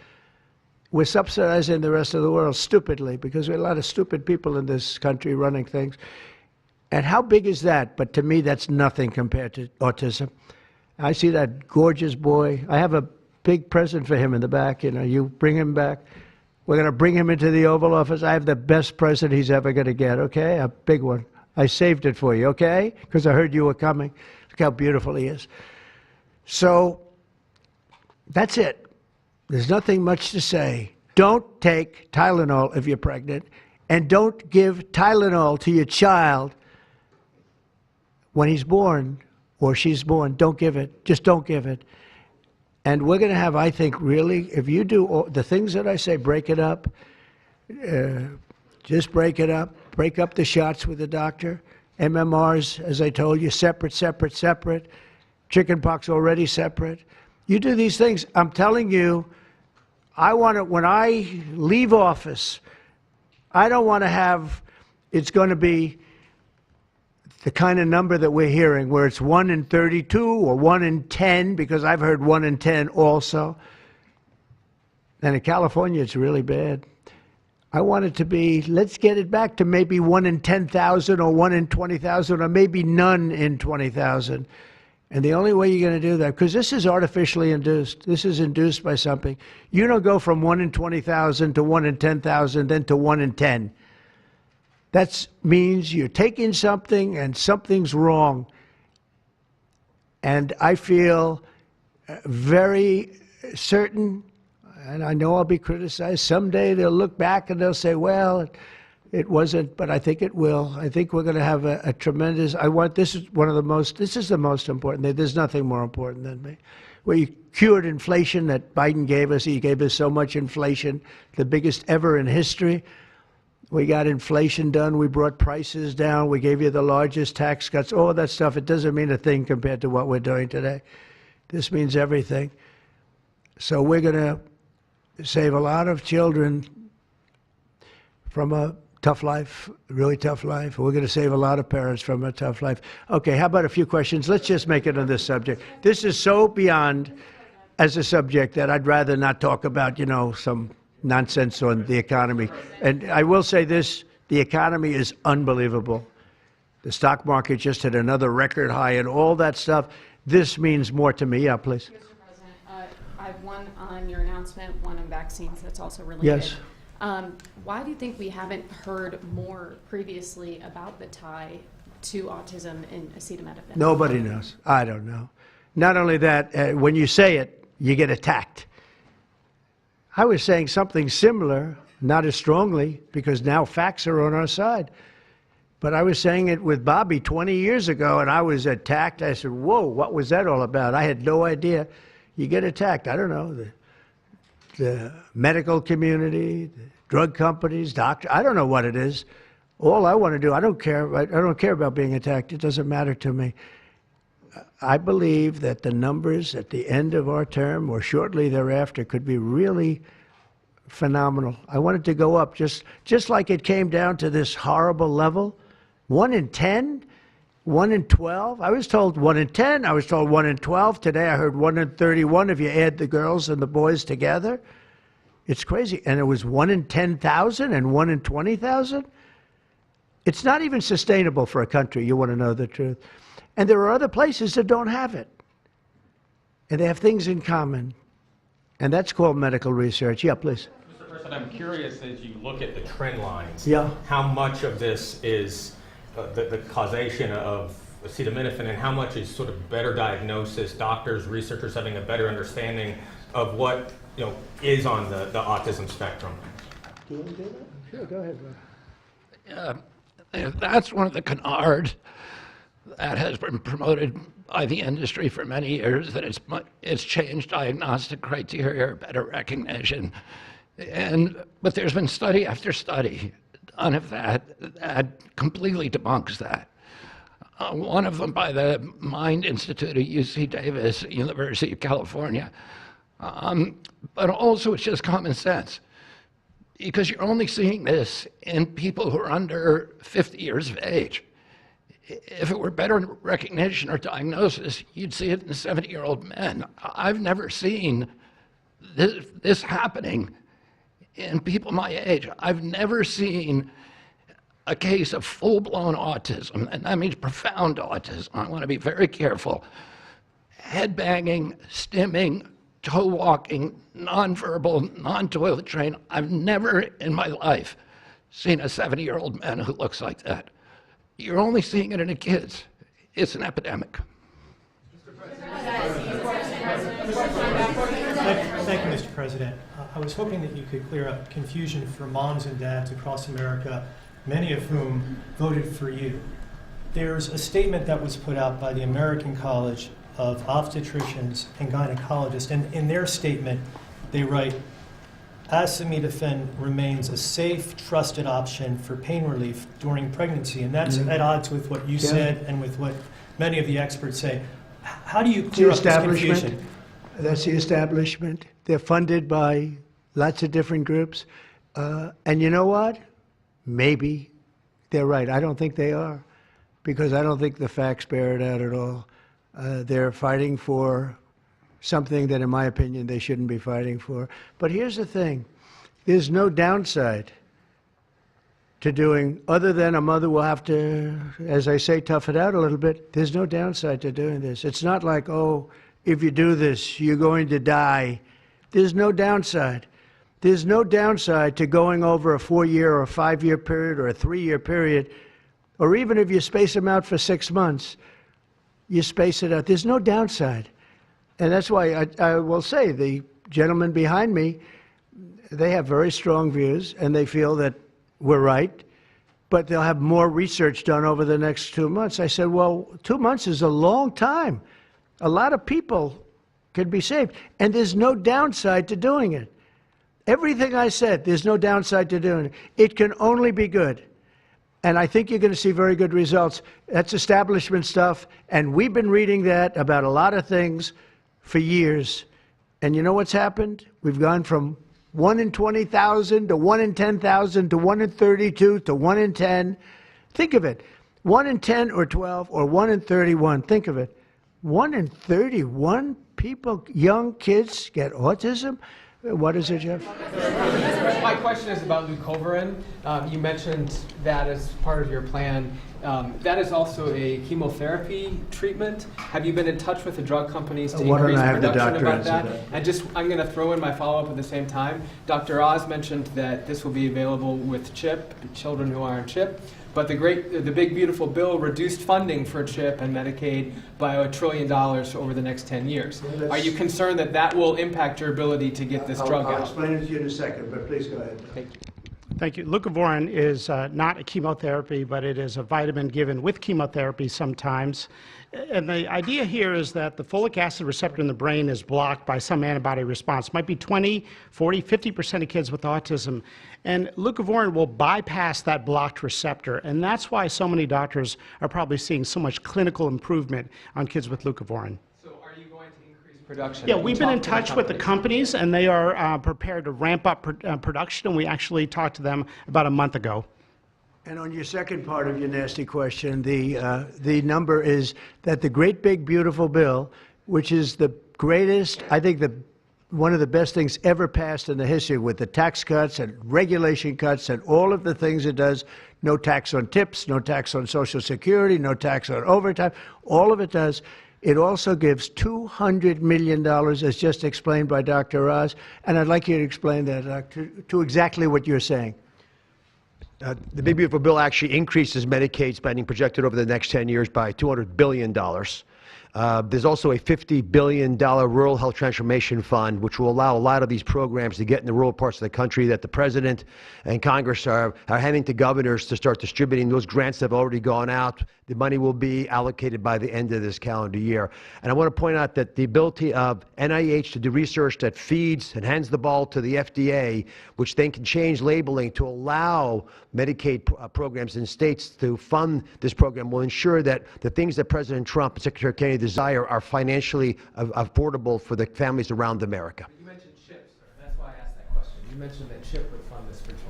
We're subsidizing the rest of the world stupidly because we have a lot of stupid people in this country running things. And how big is that? But to me, that's nothing compared to autism. I see that gorgeous boy. I have a big present for him in the back. You know, you bring him back. We're going to bring him into the Oval Office. I have the best present he's ever going to get, okay? A big one. I saved it for you, okay? Because I heard you were coming. Look how beautiful he is. So that's it. There's nothing much to say. Don't take Tylenol if you're pregnant, and don't give Tylenol to your child when he's born or she's born. Don't give it. Just don't give it. And we're going to have, I think, really, if you do all the things that I say, break it up, just break it up, break up the shots with the doctor. MMRs, as I told you, separate, separate, separate. Chickenpox already separate. You do these things. I'm telling you, I want to, when I leave office, I don't want to have, it's going to be the kind of number that we're hearing where it's 1 in 32 or 1 in 10, because I've heard 1 in 10 also. And in California, it's really bad. I want it to be, let's get it back to maybe 1 in 10,000 or 1 in 20,000 or maybe none in 20,000. And the only way you're going to do that, because this is artificially induced. This is induced by something. You don't go from 1 in 20,000 to 1 in 10,000, then to 1 in 10. That means you're taking something and something's wrong. And I feel very certain, and I know I'll be criticized. Someday they'll look back and they'll say, well, it wasn't, but I think it will. I think we're going to have a tremendous, this is the most important thing. There's nothing more important than me. We cured inflation that Biden gave us. He gave us so much inflation, the biggest ever in history. We got inflation done. We brought prices down. We gave you the largest tax cuts, all that stuff. It doesn't mean a thing compared to what we're doing today. This means everything. So we're going to save a lot of children from a tough life, really tough life. We're going to save a lot of parents from a tough life. Okay, how about a few questions? Let's just make it on this subject. This is so beyond as a subject that I'd rather not talk about, some nonsense on the economy. And I will say this The economy is unbelievable. The stock market just hit another record high and all that stuff. This means more to me. Yeah, please. Mr. President, I have one on your announcement, one on vaccines that's also related. Yes. Why do you think we haven't heard more previously about the tie to autism in acetaminophen? Nobody knows. I don't know. Not only that, when you say it, you get attacked. I was saying something similar, not as strongly, because now facts are on our side. But I was saying it with Bobby 20 years ago, and I was attacked. I said, whoa, what was that all about? I had no idea. You get attacked. I don't know. The medical community, the drug companies, doctors. I don't know what it is. All I want to do, I don't care. I don't care about being attacked. It doesn't matter to me. I believe that the numbers at the end of our term or shortly thereafter could be really phenomenal. I want it to go up just like it came down to this horrible level. 1 in 10, 1 in 12. I was told 1 in 10. I was told 1 in 12. Today I heard 1 in 31 if you add the girls and the boys together. It's crazy. And it was 1 in 10,000 and 1 in 20,000. It's not even sustainable for a country, you want to know the truth. And there are other places that don't have it. And they have things in common. And that's called medical research. Yeah, please. Mr. President, I'm curious as you look at the trend lines, Yeah. how much of this is the causation of acetaminophen and how much is sort of better diagnosis, doctors, researchers having a better understanding of what is on the autism spectrum? Do you want to do that? Sure, go ahead, Rob. That's one of the canards that has been promoted by the industry for many years, that it's changed diagnostic criteria, better recognition. But there's been study after study done of that completely debunks that. One of them by the Mind Institute at UC Davis, University of California. But also it's just common sense, because you're only seeing this in people who are under 50 years of age. If it were better recognition or diagnosis, you'd see it in 70-year-old men. I've never seen this happening in people my age. I've never seen a case of full-blown autism, and that means profound autism. I want to be very careful. Head banging, stimming, toe walking, nonverbal, non-toilet trained. I've never in my life seen a 70-year-old man who looks like that. You're only seeing it in the kids. It's an epidemic. Thank you, Mr. President. I was hoping that you could clear up confusion for moms and dads across America, many of whom voted for you. There's a statement that was put out by the American College of Obstetricians and Gynecologists, and in their statement, they write, acetaminophen remains a safe, trusted option for pain relief during pregnancy, and that's at odds with what you said and with what many of the experts say. How do you clear up this confusion? That's the establishment. They're funded by lots of different groups. And you know what? Maybe they're right. I don't think they are, because I don't think the facts bear it out at all. They're fighting for something that, in my opinion, they shouldn't be fighting for. But here's the thing. There's no downside to doing, other than a mother will have to, as I say, tough it out a little bit. There's no downside to doing this. It's not like, oh, if you do this, you're going to die. There's no downside. There's no downside to going over a 4-year or a 5-year period or a 3-year period, or even if you space them out for 6 months, you space it out. There's no downside. And that's why I will say the gentlemen behind me, they have very strong views, and they feel that we're right, but they'll have more research done over the next 2 months. I said, well, 2 months is a long time. A lot of people could be saved, and there's no downside to doing it. Everything I said, there's no downside to doing it. It can only be good. And I think you're going to see very good results. That's establishment stuff, and we've been reading that about a lot of things for years. And you know what's happened? We've gone from 1 in 20,000 to 1 in 10,000 to 1 in 32 to 1 in 10. Think of it. 1 in 10 or 12 or 1 in 31. Think of it. 1 in 31 people, young kids, get autism. What is it, Jeff? My question is about leucovorin. You mentioned that as part of your plan. That is also a chemotherapy treatment. Have you been in touch with the drug companies to Why don't increase I have the production doctor about answer that? that? And just, I'm going to throw in my follow-up at the same time. Dr. Oz mentioned that this will be available with CHIP, children who are on CHIP. But the big beautiful bill reduced funding for CHIP and Medicaid by $1 trillion over the next 10 years. Are you concerned that that will impact your ability to get this drug I'll out? explain it to you in a second, but please go ahead. Thank you. Thank you. Leucovorin is not a chemotherapy, but it is a vitamin given with chemotherapy sometimes. And the idea here is that the folic acid receptor in the brain is blocked by some antibody response. It might be 20, 40, 50% of kids with autism. And leucovorin will bypass that blocked receptor. And that's why so many doctors are probably seeing so much clinical improvement on kids with leucovorin. Production. Yeah, we've been in touch with the companies, and they are prepared to ramp up production, and we actually talked to them about a month ago. And on your second part of your nasty question, the number is that the great big beautiful bill, which is the greatest, I think one of the best things ever passed in the history, with the tax cuts and regulation cuts and all of the things it does, no tax on tips, no tax on Social Security, no tax on overtime, all of it does. It also gives $200 million, as just explained by Dr. Oz, and I'd like you to explain that to exactly what you're saying. The Big Beautiful Bill actually increases Medicaid spending projected over the next 10 years by $200 billion. There's also a $50 billion Rural Health Transformation Fund, which will allow a lot of these programs to get in the rural parts of the country that the President and Congress are handing to governors to start distributing. Those grants have already gone out. The money will be allocated by the end of this calendar year. And I want to point out that the ability of NIH to do research that feeds and hands the ball to the FDA, which then can change labeling to allow Medicaid programs in states to fund this program, will ensure that the things that President Trump and Secretary Kennedy desire are financially affordable for the families around America. You mentioned CHIP, sir. That's why I asked that question. You mentioned that CHIP would fund this for children.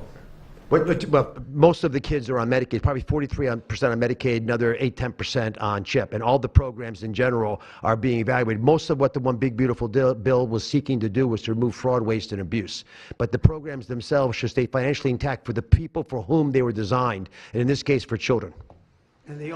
Well, most of the kids are on Medicaid, probably 43% on Medicaid, another 8-10% on CHIP, and all the programs in general are being evaluated. Most of what the One Big Beautiful Bill was seeking to do was to remove fraud, waste, and abuse. But the programs themselves should stay financially intact for the people for whom they were designed, and in this case, for children. And the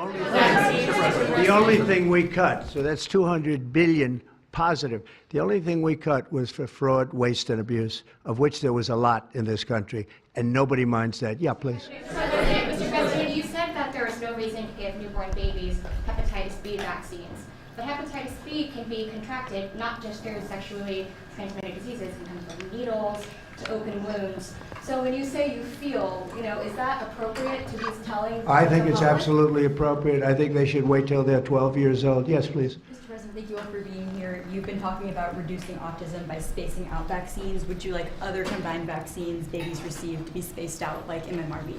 only thing we cut, so that's $200 billion positive. The only thing we cut was for fraud, waste, and abuse, of which there was a lot in this country, and nobody minds that. Yeah, please. Mr. President, you said that there is no reason to give newborn babies hepatitis B vaccines. But hepatitis B can be contracted not just through sexually transmitted diseases. It can come from needles to open wounds. So when you say you feel, is that appropriate to be telling? I think it's absolutely appropriate. I think they should wait till they're 12 years old. Yes, please. Mr. President, thank you all for being here. You've been talking about reducing autism by spacing out vaccines. Would you like other combined vaccines babies receive to be spaced out, like MMRV?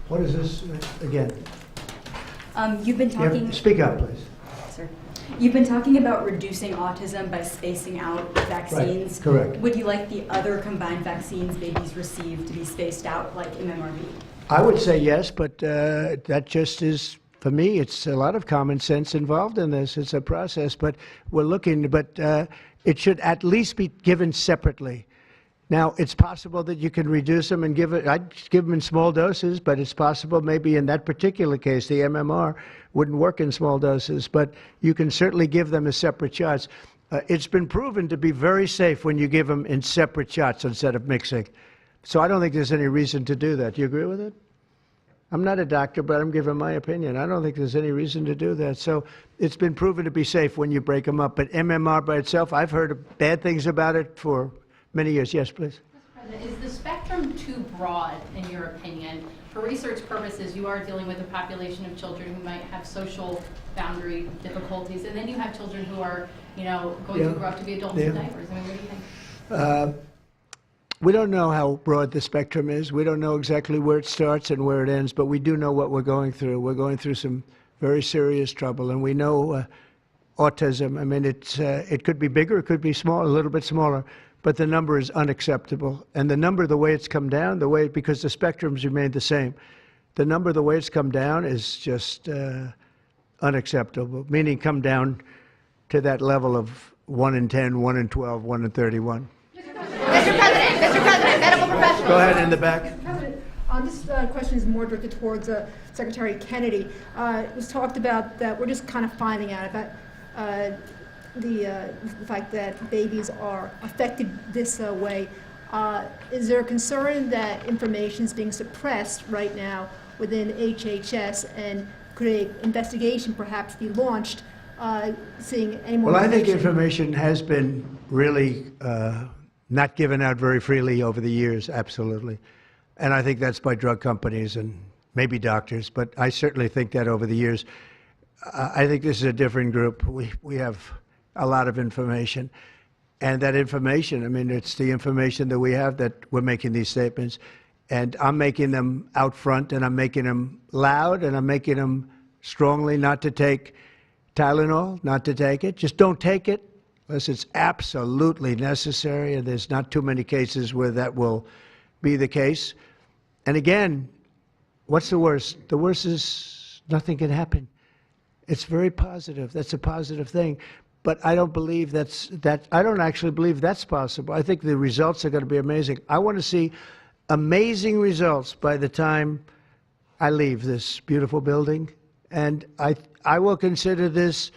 What is this again? You've been talking. Speak up, please. Sir. You've been talking about reducing autism by spacing out vaccines. Right. Correct. Would you like the other combined vaccines babies receive to be spaced out, like MMRV? I would say yes, but that just is, for me, it's a lot of common sense involved in this. It's a process, but we're looking, but it should at least be given separately. Now, it's possible that you can reduce them and I'd give them in small doses, but it's possible maybe in that particular case, the MMR wouldn't work in small doses, but you can certainly give them as separate shots. It's been proven to be very safe when you give them in separate shots instead of mixing. So I don't think there's any reason to do that. Do you agree with it? I'm not a doctor, but I'm giving my opinion. I don't think there's any reason to do that. So it's been proven to be safe when you break them up. But MMR by itself, I've heard bad things about it for many years. Yes, please. Mr. President, is the spectrum too broad, in your opinion? For research purposes, you are dealing with a population of children who might have social boundary difficulties, and then you have children who are, going to grow up to be adults in diapers. I mean, what do you think? We don't know how broad the spectrum is. We don't know exactly where it starts and where it ends, but we do know what we're going through. We're going through some very serious trouble, and we know autism. I mean, it could be bigger, it could be small, a little bit smaller, but the number is unacceptable. And the number, the way it's come down, because the spectrums remain the same, the number, the way it's come down is just unacceptable, meaning come down to that level of 1 in 10, 1 in 12, 1 in 31. Mr. President, medical professionals. Go ahead, in the back. President, this question is more directed towards Secretary Kennedy. It was talked about that we're just kind of finding out about the fact that babies are affected this way. Is there a concern that information is being suppressed right now within HHS, and could an investigation perhaps be launched seeing any more Well, I think information? information has been really not given out very freely over the years, absolutely. And I think that's by drug companies and maybe doctors, but I certainly think that over the years. I think this is a different group. We have a lot of information. And that information, I mean, it's the information that we have that we're making these statements. And I'm making them out front, and I'm making them loud, and I'm making them strongly not to take Tylenol, not to take it. Just don't take it unless it's absolutely necessary, and there's not too many cases where that will be the case. And again, what's the worst? The worst is nothing can happen. It's very positive. That's a positive thing. But I don't believe I don't actually believe that's possible. I think the results are going to be amazing. I want to see amazing results by the time I leave this beautiful building. And I will consider this,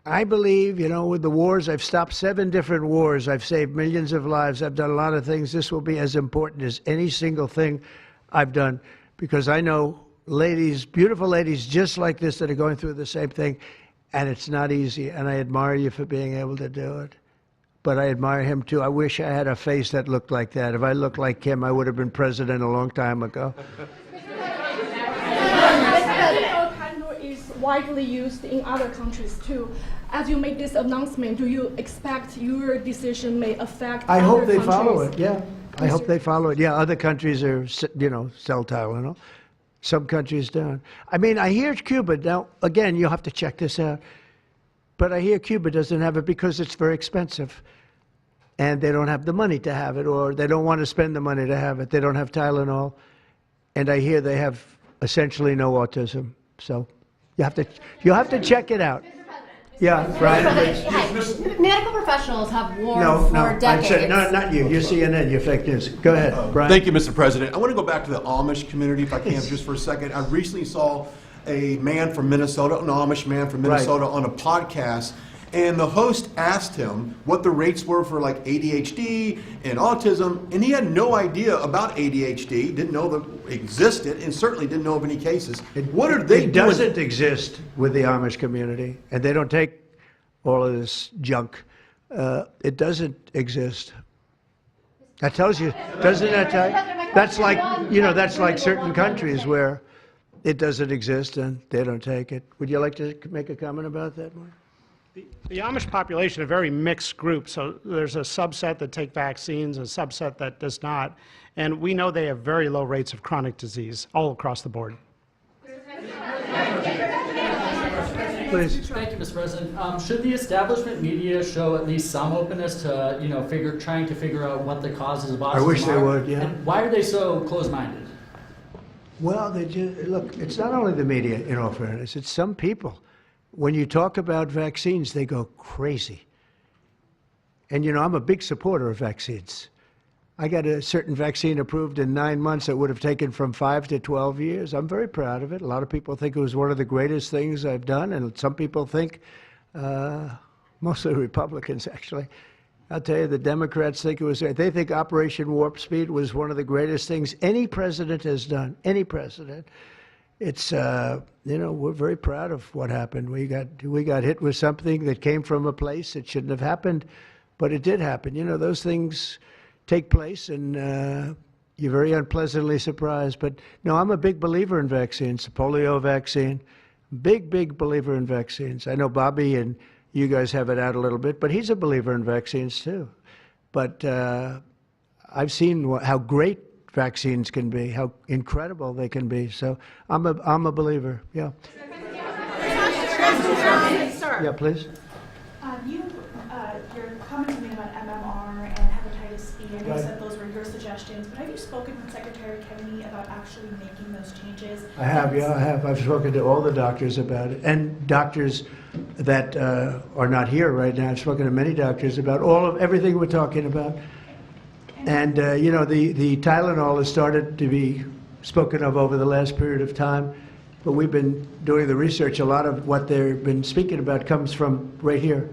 I believe, you know, with the wars, I've stopped 7 different wars. I've saved millions of lives. I've done a lot of things. This will be as important as any single thing I've done, because I know ladies, beautiful ladies just like this that are going through the same thing. And it's not easy, and I admire you for being able to do it. But I admire him, too. I wish I had a face that looked like that. If I looked like him, I would have been president a long time ago. Tylenol is widely used in other countries, too. As you make this announcement, do you expect your decision may affect I other hope they countries? follow it, yeah. I hope they follow it. Yeah, other countries are, you know, sell Tylenol. Some countries don't. I mean, I hear Cuba, now, again, you'll have to check this out, but I hear Cuba doesn't have it because it's very expensive, and they don't have the money to have it, or they don't want to spend the money to have it. They don't have Tylenol, and I hear they have essentially no autism. So you'll have to check it out. Yeah, Brian, please. Medical professionals have warned for decades. I said, no, not you. You're CNN. You're fake news. Go ahead, Brian. Thank you, Mr. President. I want to go back to the Amish community, if I can, just for a second. I recently saw a man from Minnesota, an Amish man from Minnesota, on a podcast, and the host asked him what the rates were for like ADHD and autism, and he had no idea about ADHD, didn't know that it existed, and certainly didn't know of any cases. What are they doing? It doesn't exist with the Amish community, and they don't take all of this junk. It doesn't exist. That tells you, doesn't that tell you? That's like, you know, that's like certain countries where it doesn't exist and they don't take it. Would you like to make a comment about that, Mark? The Amish population, a very mixed group, so there's a subset that take vaccines, a subset that does not, and we know they have very low rates of chronic disease all across the board. Please. Thank you, Mr. President. Should the establishment media show at least some openness to, you know, trying to figure out what the causes of autism are? I wish they would, yeah. And why are they so closed-minded? Well, look, it's not only the media, in all fairness, it's some people. When you talk about vaccines, they go crazy. And, you know, I'm a big supporter of vaccines. I got a certain vaccine approved in 9 months that would have taken from 5 to 12 years. I'm very proud of it. A lot of people think it was one of the greatest things I've done, and some people think, mostly Republicans, actually. I'll tell you, the Democrats think it was, they think Operation Warp Speed was one of the greatest things any president has done, any president. It's, you know, we're very proud of what happened. We got hit with something that came from a place that shouldn't have happened, but it did happen. You know, those things take place, and you're very unpleasantly surprised. But no, I'm a big believer in vaccines. The polio vaccine, big believer in vaccines. I know Bobby and you guys have it out a little bit, but he's a believer in vaccines too. But I've seen how great vaccines can be, how incredible they can be. So I'm a believer. Yeah. Sir. Yeah, please. Your comments made about MMR and hepatitis B, I know you said those were your suggestions, but have you spoken with Secretary Kennedy about actually making those changes? I have, yeah, I have. I've spoken to all the doctors about it, and doctors that are not here right now. I've spoken to many doctors about everything we're talking about. And, you know, the Tylenol has started to be spoken of over the last period of time, but we've been doing the research. A lot of what they've been speaking about comes from right here,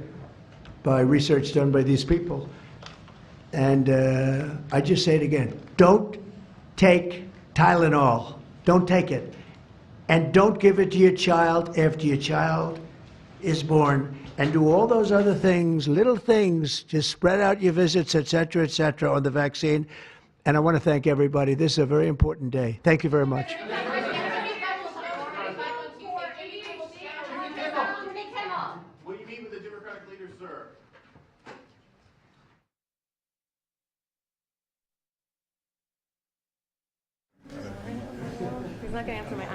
by research done by these people. And I just say it again, don't take Tylenol. Don't take it. And don't give it to your child after your child is born. And do all those other things, little things, just spread out your visits, et cetera, on the vaccine. And I want to thank everybody. This is a very important day. Thank you very much. Will you meet with the Democratic leader, sir? He's not going to answer my